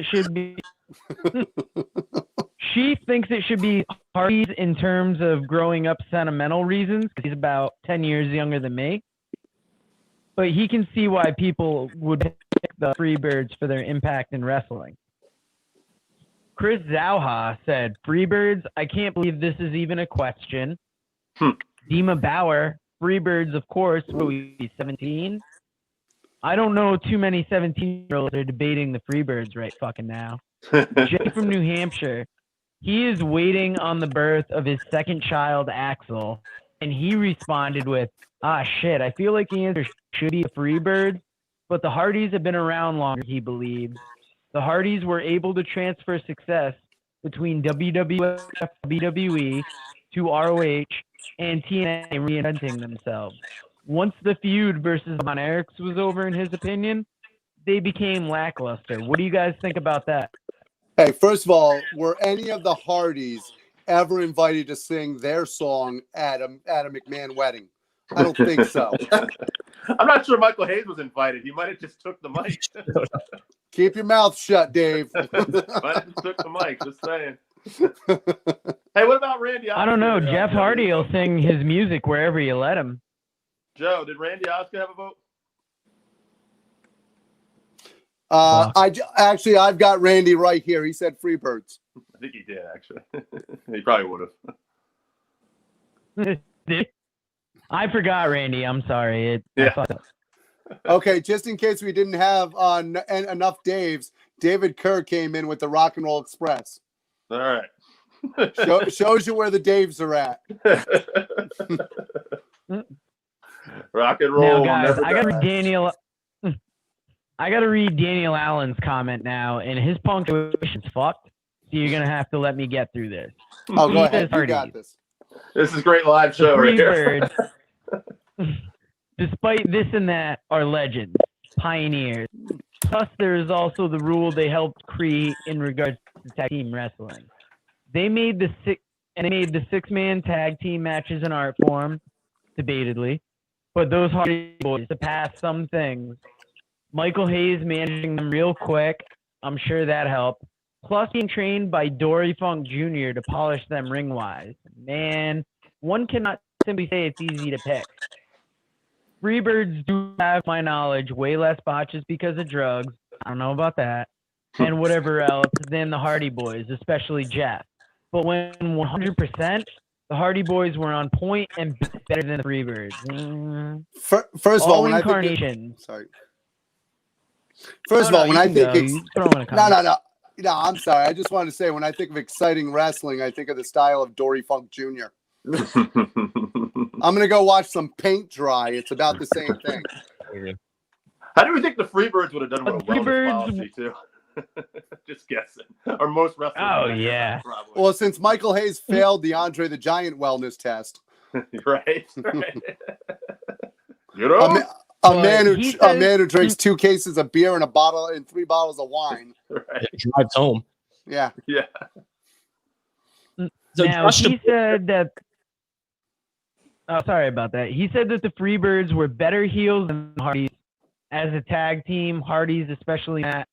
it should be Hardee's in terms of growing up sentimental reasons, because he's about 10 years younger than me. But he can see why people would pick the Freebirds for their impact in wrestling. Chris Zauha said, Freebirds, I can't believe this is even a question. Dima Bauer, Freebirds, of course, he's 17. I don't know too many 17-year-olds are debating the Freebirds right fucking now. Jay from New Hampshire, he is waiting on the birth of his second child, Axel, and he responded with, shit, I feel like the answer should be the Freebirds, but the Hardys have been around longer, he believes. The Hardys were able to transfer success between WWF, WWE to ROH, and TNA reinventing themselves. Once the feud versus Von Erichs was over, in his opinion, they became lackluster. What do you guys think about that? Hey, first of all, were any of the Hardys ever invited to sing their song at a McMahon wedding? I don't think so. I'm not sure Michael Hayes was invited. He might have just took the mic. Keep your mouth shut, Dave. Might have just took the mic. Just saying. Hey, what about Randy Oscar? I don't know. Jeff Hardy will sing his music wherever you let him. Joe, did Randy Oscar have a vote? I've got Randy right here. He said Freebirds. I think he did, actually. He probably would have. I forgot Randy. I'm sorry. Yeah. Okay, just in case we didn't have enough Daves, David Kerr came in with the Rock and Roll Express. All right. Shows you where the Daves are at. Rock and roll. Now, guys, I gotta read Daniel Allen's comment now, and his punctuation's fucked. So you're gonna have to let me get through this. Oh, go ahead. You got this. This is a great live show right here. Despite this and that, are legends, pioneers. Plus, there is also the rule they helped create in regards to tag team wrestling. They made the six-man tag team matches an art form, debatedly, but those Hardy Boys surpassed some things. Michael Hayes managing them real quick, I'm sure that helped. Plus, being trained by Dory Funk Jr. to polish them ring-wise. Man, one cannot simply say it's easy to pick. Freebirds do have, my knowledge, way less botches because of drugs. I don't know about that. And whatever else than the Hardy Boys, especially Jeff. But when 100%, the Hardy Boys were on point and better than the Freebirds. First of all, when incarnations. First of all, when I think No, I'm sorry. I just wanted to say when I think of exciting wrestling, I think of the style of Dory Funk Jr. I'm gonna go watch some paint dry. It's about the same thing. How do we think the Freebirds would have done with a wellness policy too? Just guessing. Or most wrestlers. Oh yeah. Probably. Well, since Michael Hayes failed the Andre the Giant wellness test, right. You know, a man who drinks 2 cases of beer and 3 bottles of wine. Right. Drives home. Yeah. Yeah. So now, he said that. Oh, sorry about that. He said that the Freebirds were better heels than the Hardys as a tag team. Hardys, especially Matt,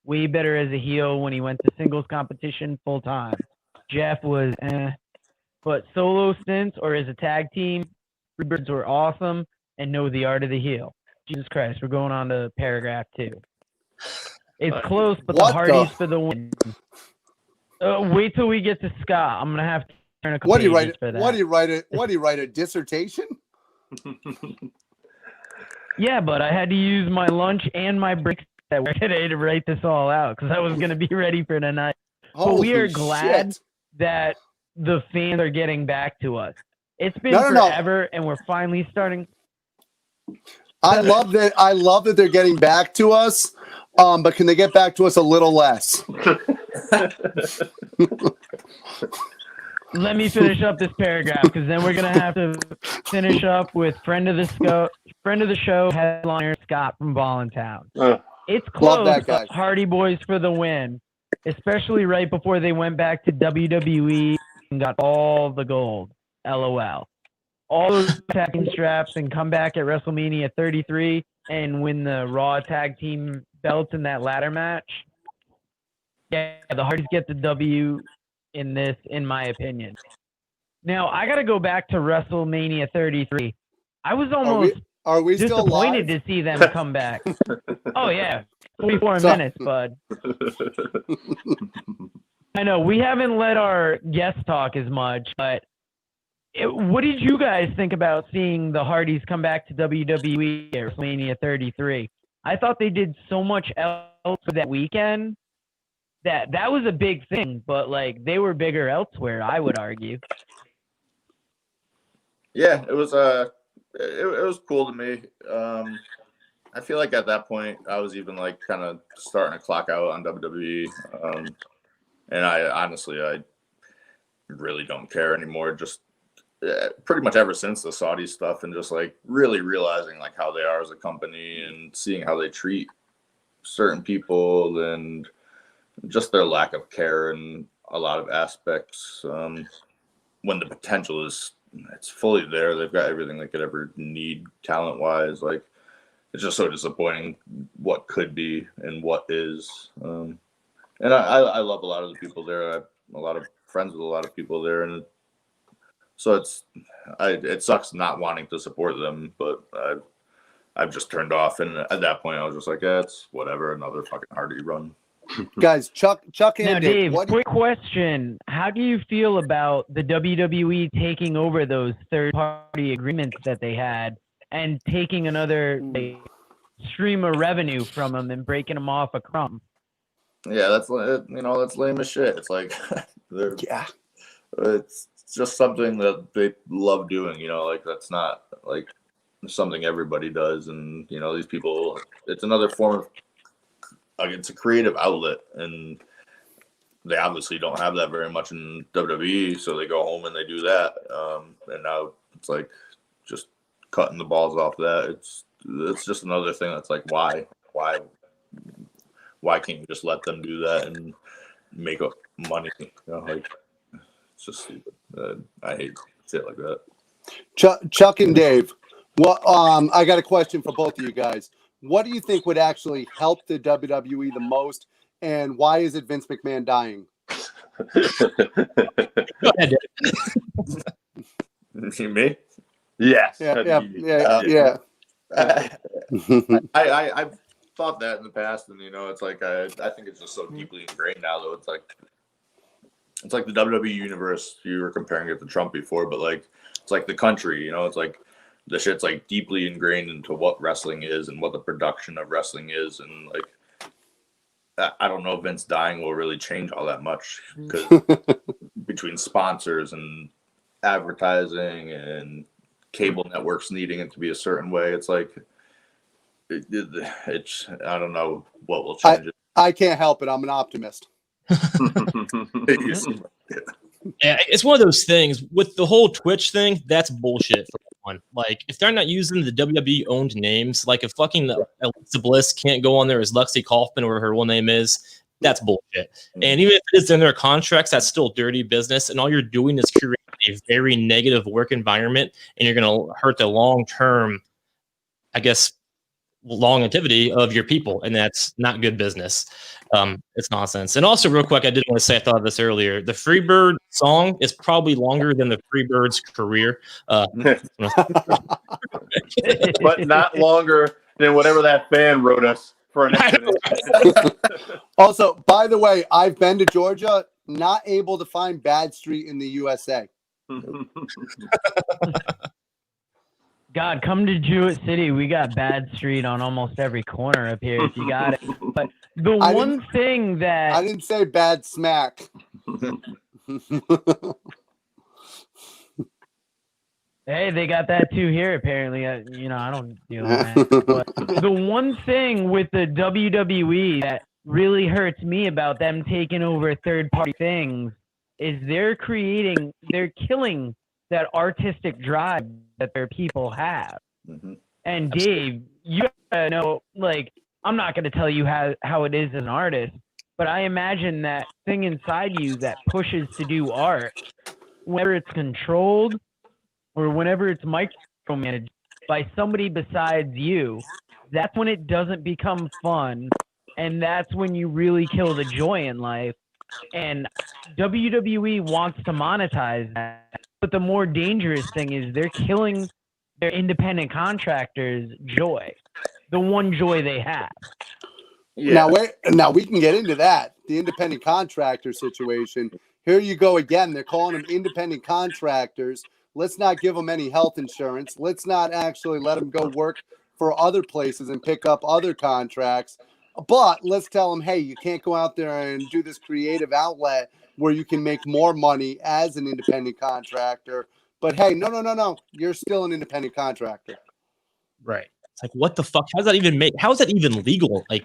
way better as a heel when he went to singles competition full time. Jeff was but solo stints or as a tag team, Freebirds were awesome and know the art of the heel. Jesus Christ, we're going on to paragraph 2. It's close, but the Hardys for the win. Wait till we get to Scott. I'm gonna have to turn a couple pages for that. What do you write a dissertation? Yeah, but I had to use my lunch and my breaks at work today to write this all out because I was gonna be ready for tonight. But we are glad that the fans are getting back to us. It's been forever, and we're finally starting. I love that they're getting back to us. But can they get back to us a little less? Let me finish up this paragraph because then we're gonna have to finish up with friend of the show headliner Scott from Voluntown. It's close, but Hardy Boys for the win, especially right before they went back to WWE and got all the gold. LOL. All those tag team straps and come back at WrestleMania 33 and win the Raw tag team belts in that ladder match. Yeah, the Hardys get the W in this, in my opinion. Now, I got to go back to WrestleMania 33. I was almost are we disappointed to see them come back. Oh, yeah. 44 minutes, bud. I know we haven't let our guests talk as much, but what did you guys think about seeing the Hardys come back to WWE at WrestleMania 33? I thought they did so much else for that weekend that was a big thing, but like they were bigger elsewhere, I would argue. Yeah, it was it was cool to me. I feel like at that point I was even like kind of starting to clock out on WWE, and I honestly really don't care anymore. Just pretty much ever since the Saudi stuff, and just like really realizing like how they are as a company and seeing how they treat certain people and just their lack of care in a lot of aspects. When the potential is it's fully there, they've got everything they could ever need talent wise. Like it's just so disappointing what could be and what is. And I love a lot of the people there. I have a lot of friends with a lot of people there, and so it sucks not wanting to support them, but I've just turned off. And at that point, I was just like, it's whatever, another fucking Hardy run. Guys, Chuck and Now, Dave, what? quick question. How do you feel about the WWE taking over those third-party agreements that they had and taking another stream of revenue from them and breaking them off a crumb? Yeah, that's lame as shit. It's like, Yeah. It's just something that they love doing. Like that's not like something everybody does, and these people. It's another form of. It's a creative outlet, and they obviously don't have that very much in WWE, so they go home and they do that. And now it's like just cutting the balls off that. It's just another thing that's like, why can't you just let them do that and make up money? Like it's just stupid. I hate shit like that. Chuck and Dave, I got a question for both of you guys. What do you think would actually help the WWE the most, and why is it Vince McMahon dying? Go ahead, You me? Yes. Yeah. I've thought that in the past, and it's like I think it's just so deeply ingrained now. Though it's like the WWE universe. You were comparing it to Trump before, but like it's like the country. It's like the shit's like deeply ingrained into what wrestling is and what the production of wrestling is, and like I don't know if Vince dying will really change all that much because between sponsors and advertising and cable networks needing it to be a certain way, it's like it's I don't know what will change it. I can't help it. I'm an optimist. Yeah, it's one of those things with the whole Twitch thing. That's bullshit for one. Like, if they're not using the WWE owned names, like if fucking Alexa Bliss can't go on there as Lexi Kaufman or her real name is, that's bullshit. And even if it is in their contracts, that's still dirty business. And all you're doing is creating a very negative work environment, and you're going to hurt the long term, I guess, longevity of your people, and that's not good business. It's nonsense. And also, real quick, I did want to say, I thought of this earlier. The Freebird song is probably longer than the Freebird's career, but not longer than whatever that fan wrote us for an Also, by the way, I've been to Georgia, not able to find Bad Street in the USA. God, come to Jewett City. We got Bad Street on almost every corner up here if you got it. But the one thing that... I didn't say bad smack. Hey, they got that too here, apparently. I don't deal with that. But the one thing with the WWE that really hurts me about them taking over third-party things is they're killing that artistic drive that their people have. Mm-hmm. And Dave, you gotta know, like, I'm not gonna tell you how it is as an artist, but I imagine that thing inside you that pushes to do art, whether it's controlled or whenever it's micromanaged by somebody besides you, that's when it doesn't become fun, and that's when you really kill the joy in life. And WWE wants to monetize that. But the more dangerous thing is they're killing their independent contractors' joy, the one joy they have. Yeah. Now we can get into that. the independent contractor situation. Here you go again. They're calling them independent contractors. Let's not give them any health insurance. Let's not actually let them go work for other places and pick up other contracts. But let's tell them, hey, you can't go out there and do this creative outlet where you can make more money as an independent contractor. But hey, no. You're still an independent contractor. Right. It's like, what the fuck? How is that even legal? Like,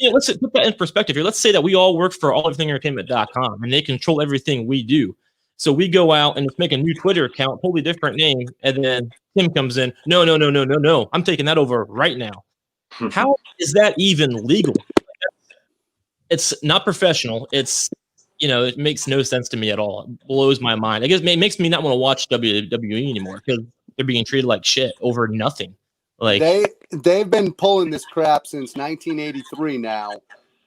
let's put that in perspective here. Let's say that we all work for alleverythingentertainment.com and they control everything we do. So we go out and make a new Twitter account, totally different name, and then Tim comes in. No. I'm taking that over right now. How is that even legal? It's not professional. It's, it makes no sense to me at all. It blows my mind. I guess it makes me not want to watch WWE anymore because they're being treated like shit over nothing. Like they've been pulling this crap since 1983 now,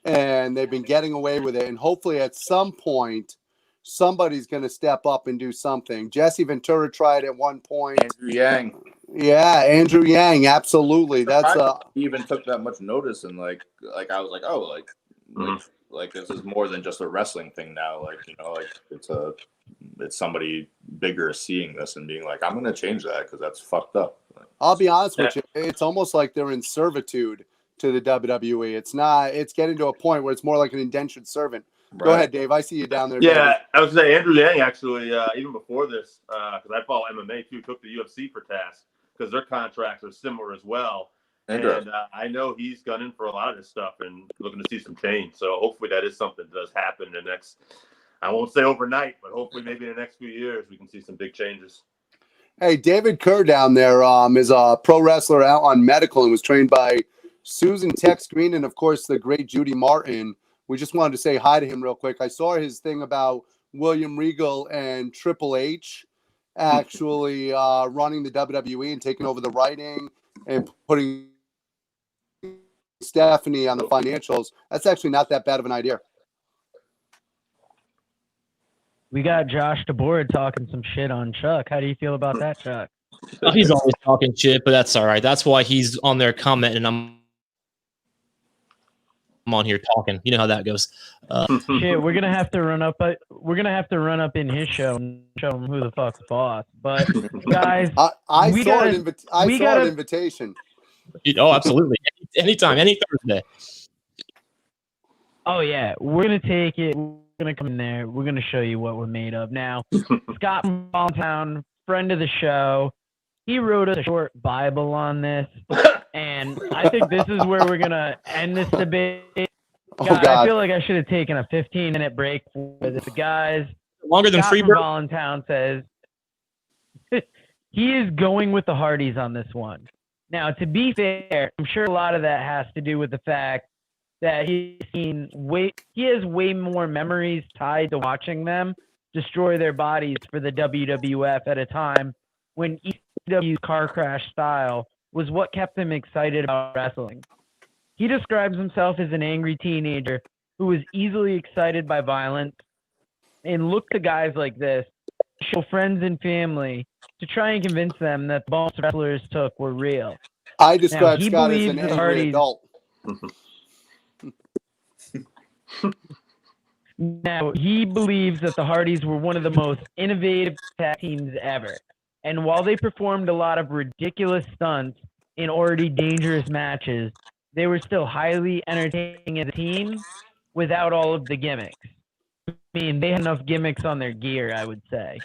and they've been getting away with it. And hopefully, at some point, somebody's going to step up and do something. Jesse Ventura tried at one point. Andrew Yang. Yeah, Andrew Yang, absolutely. That's he even took that much notice, and like I was like, oh, like this is more than just a wrestling thing now. Like, it's somebody bigger seeing this and being like, I'm gonna change that because that's fucked up. I'll be honest with you, it's almost like they're in servitude to the WWE. It's getting to a point where it's more like an indentured servant. Right. Go ahead, Dave. I see you down there. Yeah, David. I was gonna say Andrew Yang actually, even before this, because I follow MMA too, took the UFC for task because their contracts are similar as well. And I know he's gunning for a lot of this stuff and looking to see some change. So hopefully that is something that does happen in the next, I won't say overnight, but hopefully maybe in the next few years we can see some big changes. Hey, David Kerr down there is a pro wrestler out on medical and was trained by Susan Tex Green and, of course, the great Judy Martin. We just wanted to say hi to him real quick. I saw his thing about William Regal and Triple H actually running the WWE and taking over the writing and putting Stephanie on the financials. That's actually not that bad of an idea. We got Josh DeBoer talking some shit on Chuck. How do you feel about that, Chuck? He's always talking shit, but that's all right. That's why he's on there commenting, and I'm on here talking. You know how that goes. Shit, we're gonna have to run up. We're gonna have to run up in his show and show him who the fuck's boss. But guys, I saw an invitation. Oh, absolutely. Anytime, any Thursday. Oh yeah, we're gonna take it. We're gonna come in there. We're gonna show you what we're made of. Now, Scott from Balltown, friend of the show, he wrote us a short Bible on this, and I think this is where we're gonna end this debate. God, I feel like I should have taken a 15-minute break for this. Guys, longer than Scott from Freebird. Balltown says he is going with the Hardys on this one. Now, to be fair, I'm sure a lot of that has to do with the fact that he has way more memories tied to watching them destroy their bodies for the WWF at a time when ECW's car crash style was what kept him excited about wrestling. He describes himself as an angry teenager who was easily excited by violence and looked to guys like this, show friends and family, to try and convince them that the bumps wrestlers took were real. I describe Scott as an angry adult. Now, he believes that the Hardys were one of the most innovative tag teams ever. And while they performed a lot of ridiculous stunts in already dangerous matches, they were still highly entertaining as a team without all of the gimmicks. I mean, they had enough gimmicks on their gear, I would say.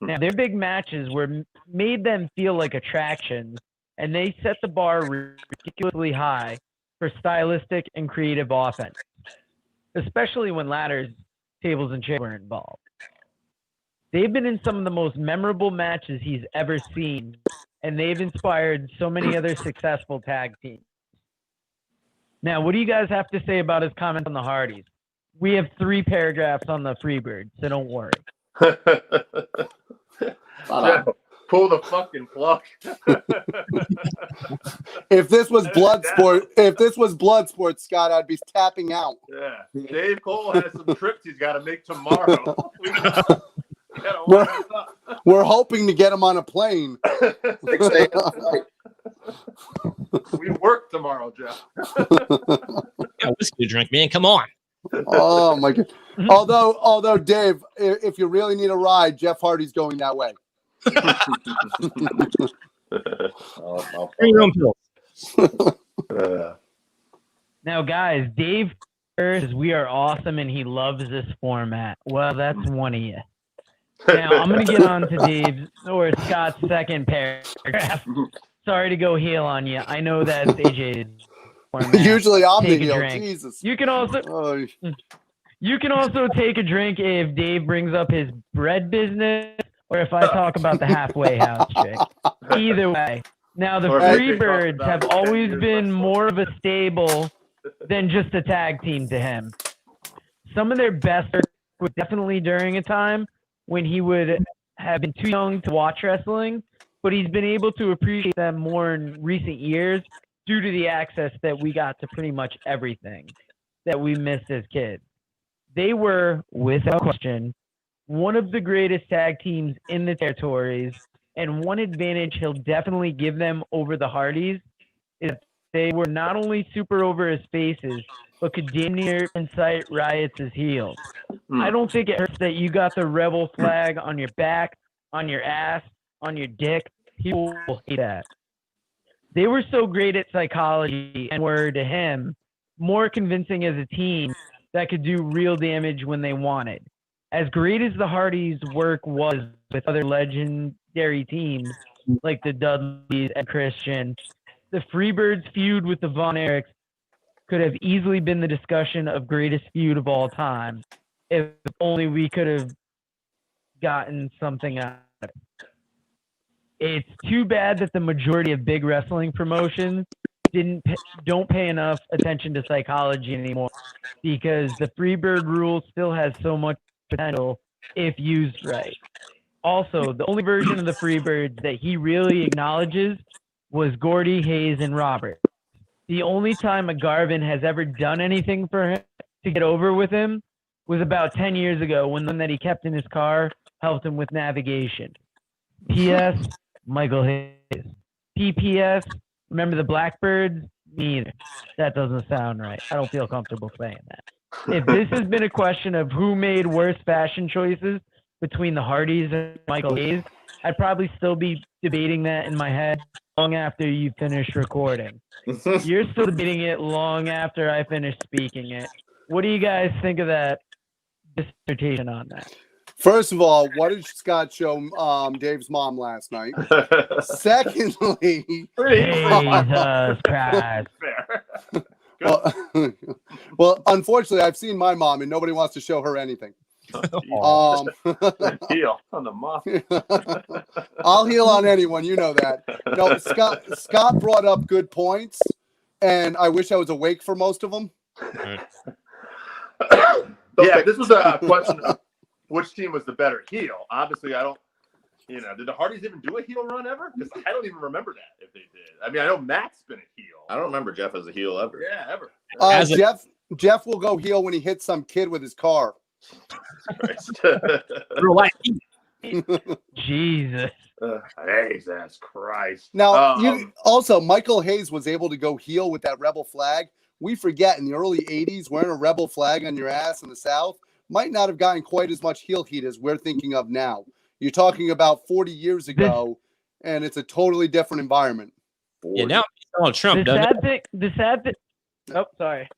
Now, their big matches made them feel like attractions, and they set the bar ridiculously high for stylistic and creative offense, especially when ladders, tables, and chairs were involved. They've been in some of the most memorable matches he's ever seen, and they've inspired so many other successful tag teams. Now, what do you guys have to say about his comments on the Hardys? We have 3 paragraphs on the Freebird, so don't worry. Yeah, pull the fucking plug. If this was Bloodsport, Scott, I'd be tapping out. Yeah, Dave Cole has some trips he's got to make tomorrow. We're hoping to get him on a plane. We work tomorrow, Jeff. Got whiskey to drink, man. Come on. Oh my god! Although Dave, if you really need a ride, Jeff Hardy's going that way. Bring your own pills. Now, guys, Dave says we are awesome and he loves this format. Well, that's one of you. Now, I'm going to get on to Dave's or Scott's second paragraph. Sorry to go heel on you. I know that's AJ's format. Usually I'm Take the a heel. drink. Jesus. You can also take a drink if Dave brings up his bread business or if I talk about the halfway house trick. Either way. Now, the Freebirds have always been more of a stable than just a tag team to him. Some of their best work was definitely during a time when he would have been too young to watch wrestling, but he's been able to appreciate them more in recent years due to the access that we got to pretty much everything that we missed as kids. They were, without question, one of the greatest tag teams in the territories, and one advantage he'll definitely give them over the Hardys is they were not only super over as faces, but could damn near incite riots as heels. I don't think it hurts that you got the rebel flag on your back, on your ass, on your dick. People will hate that. They were so great at psychology and were, to him, more convincing as a team that could do real damage when they wanted. As great as the Hardys' work was with other legendary teams like the Dudleys and Christian, the Freebirds' feud with the Von Erichs could have easily been the discussion of greatest feud of all time if only we could have gotten something out of it. It's too bad that the majority of big wrestling promotions don't pay enough attention to psychology anymore, because the Freebird rule still has so much potential if used right. Also, the only version of the Freebirds that he really acknowledges was Gordy, Hayes, and Robert. The only time a Garvin has ever done anything for him to get over with him was about 10 years ago when the one that he kept in his car helped him with navigation. P.S. Michael Hayes. P.P.S. Remember the Blackbirds? Me either. That doesn't sound right. I don't feel comfortable saying that. If this has been a question of who made worse fashion choices between the Hardys and Michael Hayes, I'd probably still be debating that in my head long after you finish recording. You're still debating it long after I finish speaking it. What do you guys think of that dissertation on that? First of all, what did Scott show Dave's mom last night? Secondly, Jesus Christ. well, unfortunately, I've seen my mom, and nobody wants to show her anything. Heel on the mom. I'll heel on anyone, you know that. No, Scott brought up good points, and I wish I was awake for most of them. Yeah, this was a question of which team was the better heel. Obviously, I don't. Did the Hardys even do a heel run ever? Because I don't even remember that if they did. I mean, I know Matt's been a heel. I don't remember Jeff as a heel ever. Yeah, ever. Jeff will go heel when he hits some kid with his car. Jesus. Jesus Christ. Now, also, Michael Hayes was able to go heel with that rebel flag. We forget in the early 80s, wearing a rebel flag on your ass in the South might not have gotten quite as much heel heat as we're thinking of now. You're talking about 40 years ago, and it's a totally different environment. 40. Yeah, now he's Donald Trump. The sad thing. Oh, sorry.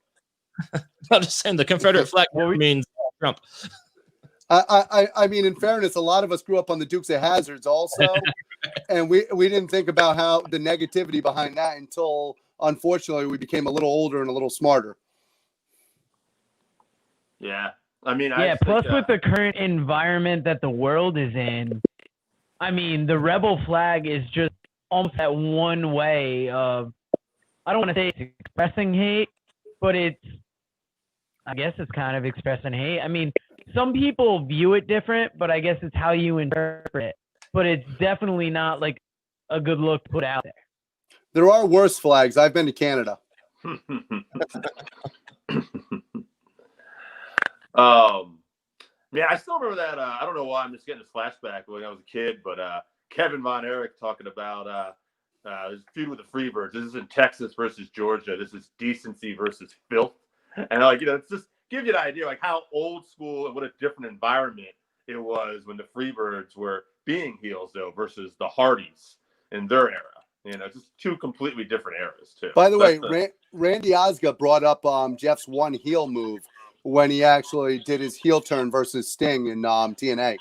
I'm just saying the Confederate flag means Trump. I mean, in fairness, a lot of us grew up on the Dukes of Hazzards also, and we didn't think about how the negativity behind that until, unfortunately, we became a little older and a little smarter. Yeah. I mean, plus with the current environment that the world is in, I mean, the rebel flag is just almost that one way of, I don't want to say it's expressing hate, but I guess it's kind of expressing hate. I mean, some people view it different, but I guess it's how you interpret it. But it's definitely not like a good look to put out there. There are worse flags. I've been to Canada. Yeah, I still remember that. I don't know why I'm just getting this flashback when I was a kid, but Kevin Von Erich talking about his feud with the Freebirds. This is in Texas versus Georgia. This is decency versus filth, and it's just give you an idea like how old school and what a different environment it was when the Freebirds were being heels though versus the Hardys in their era. You know, just two completely different eras too. By the way, Randy Osgood brought up Jeff's one heel move when he actually did his heel turn versus Sting in TNA.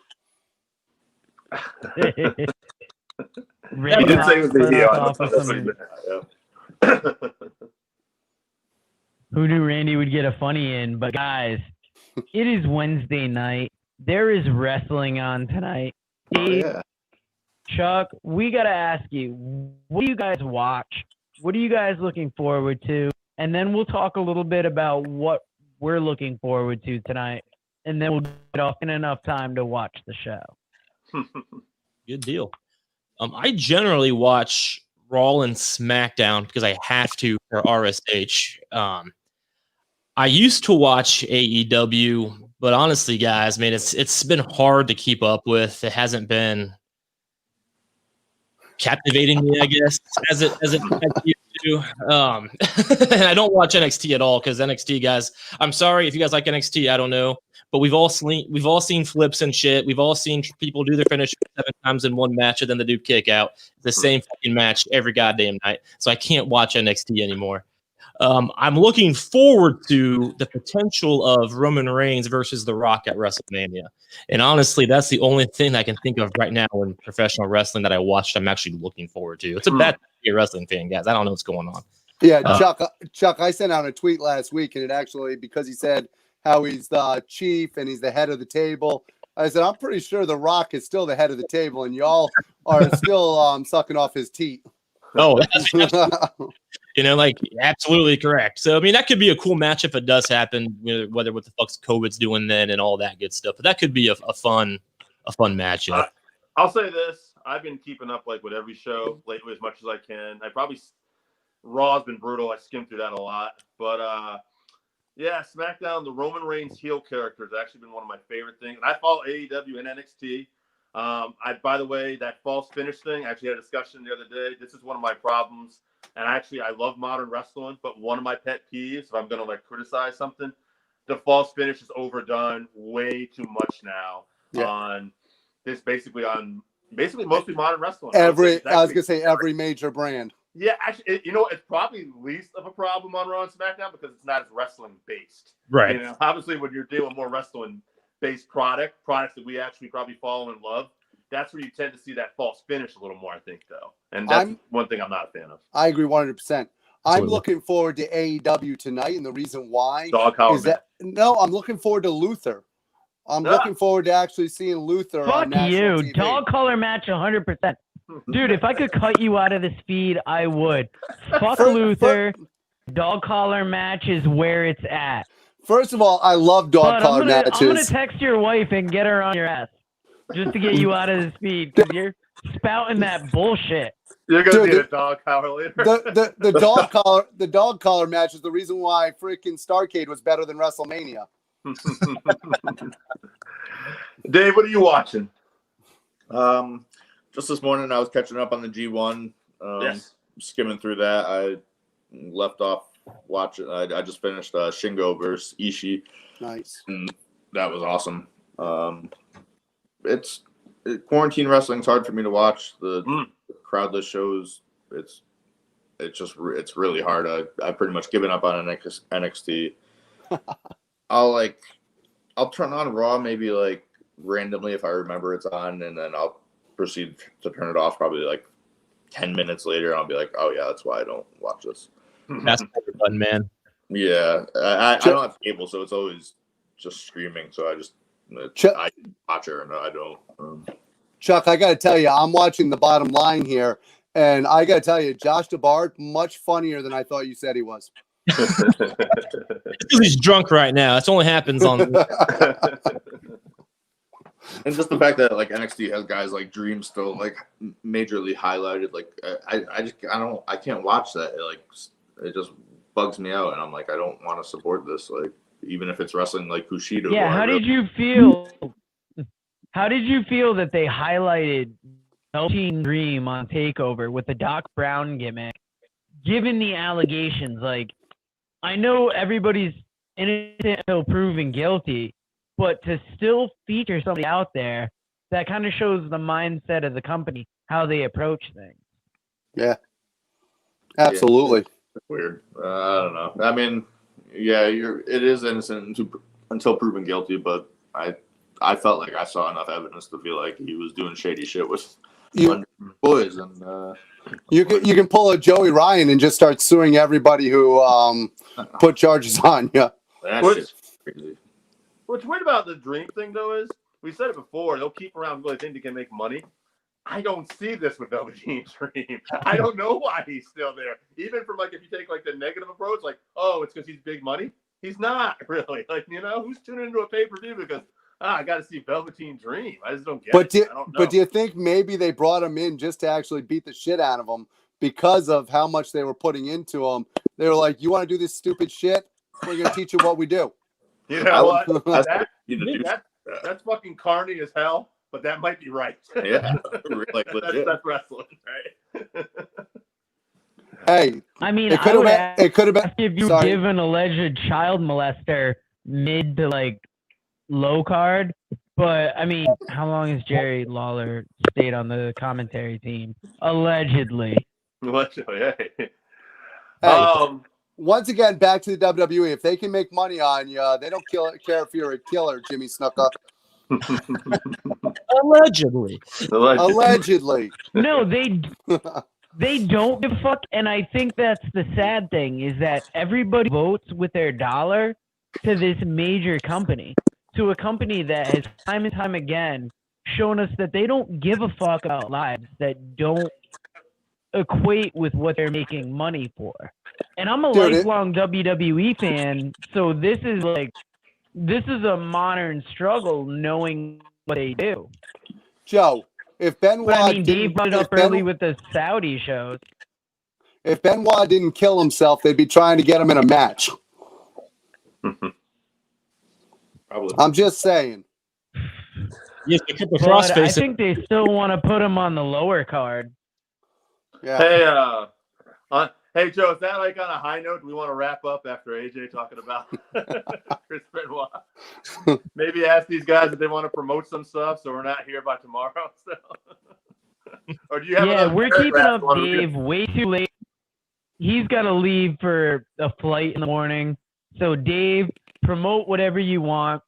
Randy did say it was the heel. off of some- Who knew Randy would get a funny in? But guys, it is Wednesday night. There is wrestling on tonight. Dave, yeah. Chuck, we got to ask you, what do you guys watch? What are you guys looking forward to? And then we'll talk a little bit about what we're looking forward to tonight. And then we'll get off in enough time to watch the show. Good deal. I generally watch Raw and SmackDown because I have to for RSH. I used to watch AEW, but honestly, guys, man, it's been hard to keep up with. It hasn't been captivating me, I guess, as it used to. And I don't watch NXT at all because NXT guys, I'm sorry if you guys like NXT, I don't know, but we've all seen flips and shit. We've all seen people do their finish 7 times in one match and then the dude kick out the same fucking match every goddamn night. So I can't watch NXT anymore. I'm looking forward to the potential of Roman Reigns versus The Rock at WrestleMania. And honestly, that's the only thing I can think of right now in professional wrestling that I watched I'm actually looking forward to. It's a bad thing to be a wrestling fan, guys. I don't know what's going on. Yeah, Chuck, I sent out a tweet last week, and it actually, because he said how he's the chief and he's the head of the table, I said, I'm pretty sure The Rock is still the head of the table, and y'all are still sucking off his teat. Oh, like absolutely correct. So I mean, that could be a cool match if it does happen. Whether what the fuck's COVID's doing then and all that good stuff, but that could be a fun match. I'll say this: I've been keeping up like with every show lately as much as I can. Raw's been brutal. I skimmed through that a lot, but yeah, SmackDown, the Roman Reigns heel character has actually been one of my favorite things. And I follow AEW and NXT. By the way, that false finish thing, I actually had a discussion the other day. This is one of my problems. And I love modern wrestling, but one of my pet peeves, if I'm going to criticize something, the false finish is overdone way too much now on mostly modern wrestling. I was going to say every major brand. Yeah, actually, it's probably least of a problem on Raw and SmackDown because it's not as wrestling based. Right. Obviously, when you're dealing with more wrestling based products that we actually probably follow and love, that's where you tend to see that false finish a little more, I think, though. And that's one thing I'm not a fan of. I agree 100%. I'm looking forward to AEW tonight, and the reason why is I'm looking forward to Luther. I'm looking forward to actually seeing Luther on national TV. Dog collar match 100%. Dude, if I could cut you out of this feed, I would. Fuck Luther. Dog collar match is where it's at. First of all, I love dog collar matches. I'm going to text your wife and get her on your ass just to get you out of this feed because you're spouting that bullshit. You're going to need a dog collar later. The dog collar match is the reason why freaking Starrcade was better than WrestleMania. Dave, what are you watching? Just this morning, I was catching up on the G1. Skimming through that. I left off watching. I just finished Shingo versus Ishii. Nice. And that was awesome. Quarantine wrestling's hard for me to watch. The crowdless shows, it's really hard. I've pretty much given up on NXT. I'll turn on Raw maybe randomly if I remember it's on, and then I'll proceed to turn it off probably 10 minutes later, and I'll be like, oh yeah, that's why I don't watch this. That's fun, man. Yeah, I don't have cable, so it's always just streaming. So I watch it or no, I don't. Chuck, I got to tell you, I'm watching The Bottom Line here, and I got to tell you, Josh DeBart, much funnier than I thought you said he was. He's drunk right now. That's only happens on. And just the fact that NXT has guys like Dream still majorly highlighted, I can't watch that. It just bugs me out, and I'm like, I don't want to support this. Even if it's wrestling like Kushida. Yeah, how did you feel? How did you feel that they highlighted Team Dream on TakeOver with the Doc Brown gimmick? Given the allegations, I know everybody's innocent until proven guilty, but to still feature somebody out there, that kind of shows the mindset of the company, how they approach things. Yeah, absolutely. It's weird. I don't know. I mean, yeah, it is innocent until proven guilty, but I felt like I saw enough evidence to feel like he was doing shady shit with boys, and you can pull a Joey Ryan and just start suing everybody who put charges on you. that Which- shit's crazy. What's weird about the dream thing, though, is we said it before. They'll keep around because they think they can make money. I don't see this with Velveteen Dream. I don't know why he's still there. Even from like if you take like the negative approach, like, oh, it's because he's big money. He's not really. Like, who's tuning into a pay-per-view because I got to see Velveteen Dream. I just don't get it. I don't know. But do you think maybe they brought him in just to actually beat the shit out of him because of how much they were putting into him? They were like, "You want to do this stupid shit? We're gonna teach you what we do." You know what? That's That's fucking carny as hell, but that might be right. yeah, like legit. that's wrestling, right? Hey, I mean, it could have been. if you Sorry. give an alleged child molester mid to like low card, but I mean, how long has Jerry Lawler stayed on the commentary team? Allegedly. Hey. Hey, once again, back to the WWE. If they can make money on you, they don't care if you're a killer, Jimmy Snuka. Allegedly. Allegedly. No, they don't give a fuck, and I think that's the sad thing is that everybody votes with their dollar to this major company, to a company that has time and time again shown us that they don't give a fuck about lives that don't equate with what they're making money for. And I'm a lifelong WWE fan, so this is a modern struggle knowing what they do. Joe, if Benoit But I mean, Dave brought it up early with the Saudi shows. If Benoit didn't kill himself, they'd be trying to get him in a match. Probably. I'm just saying. Yes, they kept the But crossface. I think they still want to put him on the lower card. Yeah. Hey, Joe, is that like on a high note? Do we want to wrap up after AJ talking about Chris Benoit? Maybe ask these guys if they want to promote some stuff so we're not here by tomorrow. So. Or do you have Yeah, we're keeping up paragraph Dave way too late. He's got to leave for a flight in the morning. So, Dave, promote whatever you want.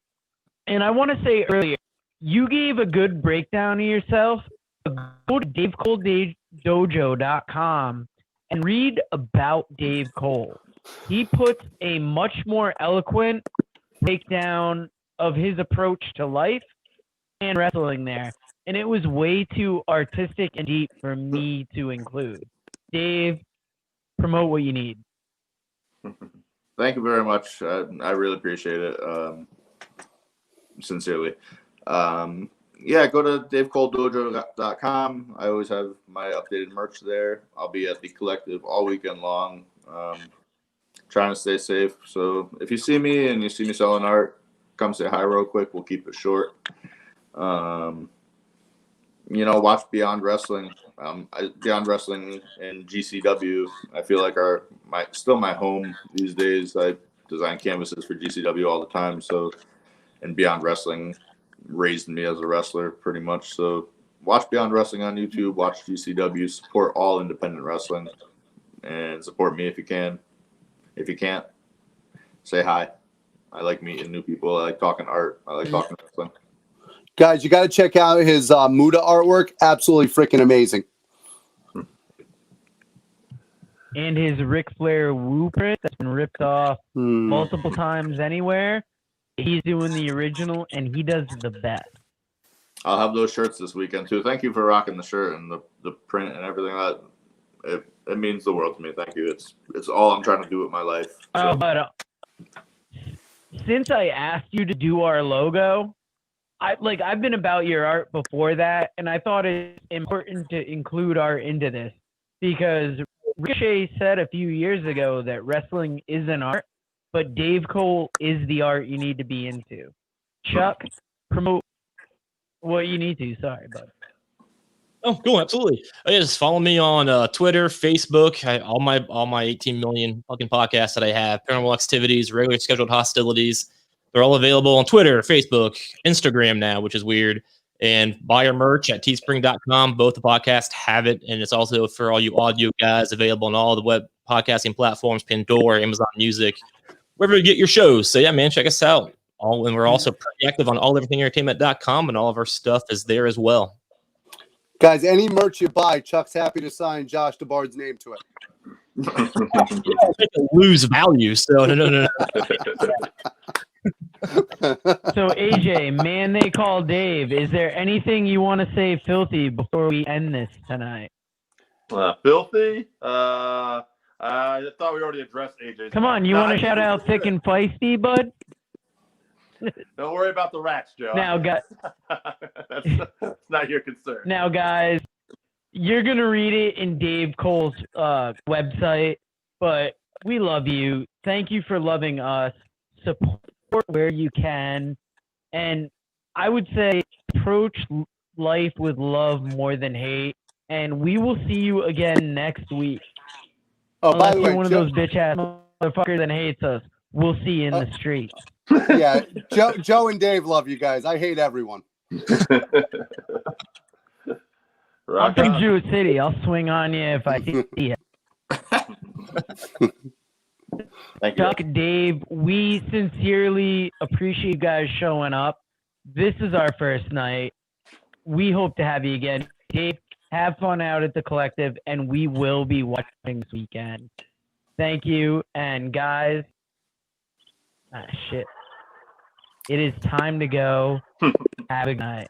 And I want to say earlier, you gave a good breakdown of yourself. Go to DaveColeDojo.com and read about Dave Cole. He puts a much more eloquent breakdown of his approach to life and wrestling there. And it was way too artistic and deep for me to include. Dave, promote what you need. Thank you very much. I really appreciate it. Sincerely. Yeah, go to DaveColeDojo.com. I always have my updated merch there. I'll be at the Collective all weekend long, trying to stay safe. So if you see me and you see me selling art, come say hi real quick. We'll keep it short. Watch Beyond Wrestling. Beyond Wrestling and GCW, I feel like are still my home these days. I design canvases for GCW all the time. So, and Beyond Wrestling raised me as a wrestler pretty much. So watch Beyond Wrestling on YouTube, watch GCW, support all independent wrestling, and support me if you can. If you can't, say hi. I like meeting new people. I like talking art. I like talking wrestling. Guys, you got to check out his Muda artwork. Absolutely freaking amazing. And his Ric Flair Woo print that's been ripped off multiple times anywhere. He's doing the original, and he does the best. I'll have those shirts this weekend, too. Thank you for rocking the shirt and the print and everything. It means the world to me. Thank you. It's all I'm trying to do with my life. So. But since I asked you to do our logo, I've been about your art before that, and I thought it's important to include art into this because Ricochet said a few years ago that wrestling is an art, but Dave Cole is the art you need to be into. Chuck, promote what you need to. Sorry, bud. Oh, cool, absolutely. Just follow me on Twitter, Facebook, all my 18 million fucking podcasts that I have, paranormal activities, regular scheduled hostilities. They're all available on Twitter, Facebook, Instagram now, which is weird. And buy our merch at teespring.com. Both the podcasts have it, and it's also for all you audio guys available on all the web podcasting platforms, Pandora, Amazon Music, wherever you get your shows. So yeah, man, check us out. And we're also pretty active on alleverythingentertainment.com, and all of our stuff is there as well. Guys, any merch you buy, Chuck's happy to sign Josh DeBard's name to it. Lose value. So no. So AJ, man, they call Dave. Is there anything you want to say, filthy, before we end this tonight? Filthy? I thought we already addressed AJ's. Come on, you want to shout out thick and feisty, bud? Don't worry about the rats, Joe. Now, guys, that's not your concern. Now, guys, you're gonna read it in Dave Cole's website, but we love you. Thank you for loving us. Support where you can, and I would say approach life with love more than hate. And we will see you again next week. Oh, Unless by the you're way, one of those bitch ass motherfuckers that hates us, we'll see you in the streets. Yeah, Joe and Dave love you guys. I hate everyone. I'm from Jewish City. I'll swing on you if I see you. Thank you. Chuck, Dave, we sincerely appreciate you guys showing up. This is our first night. We hope to have you again. Dave, have fun out at the collective, and we will be watching this weekend. Thank you, and guys, shit. It is time to go. Have a good night.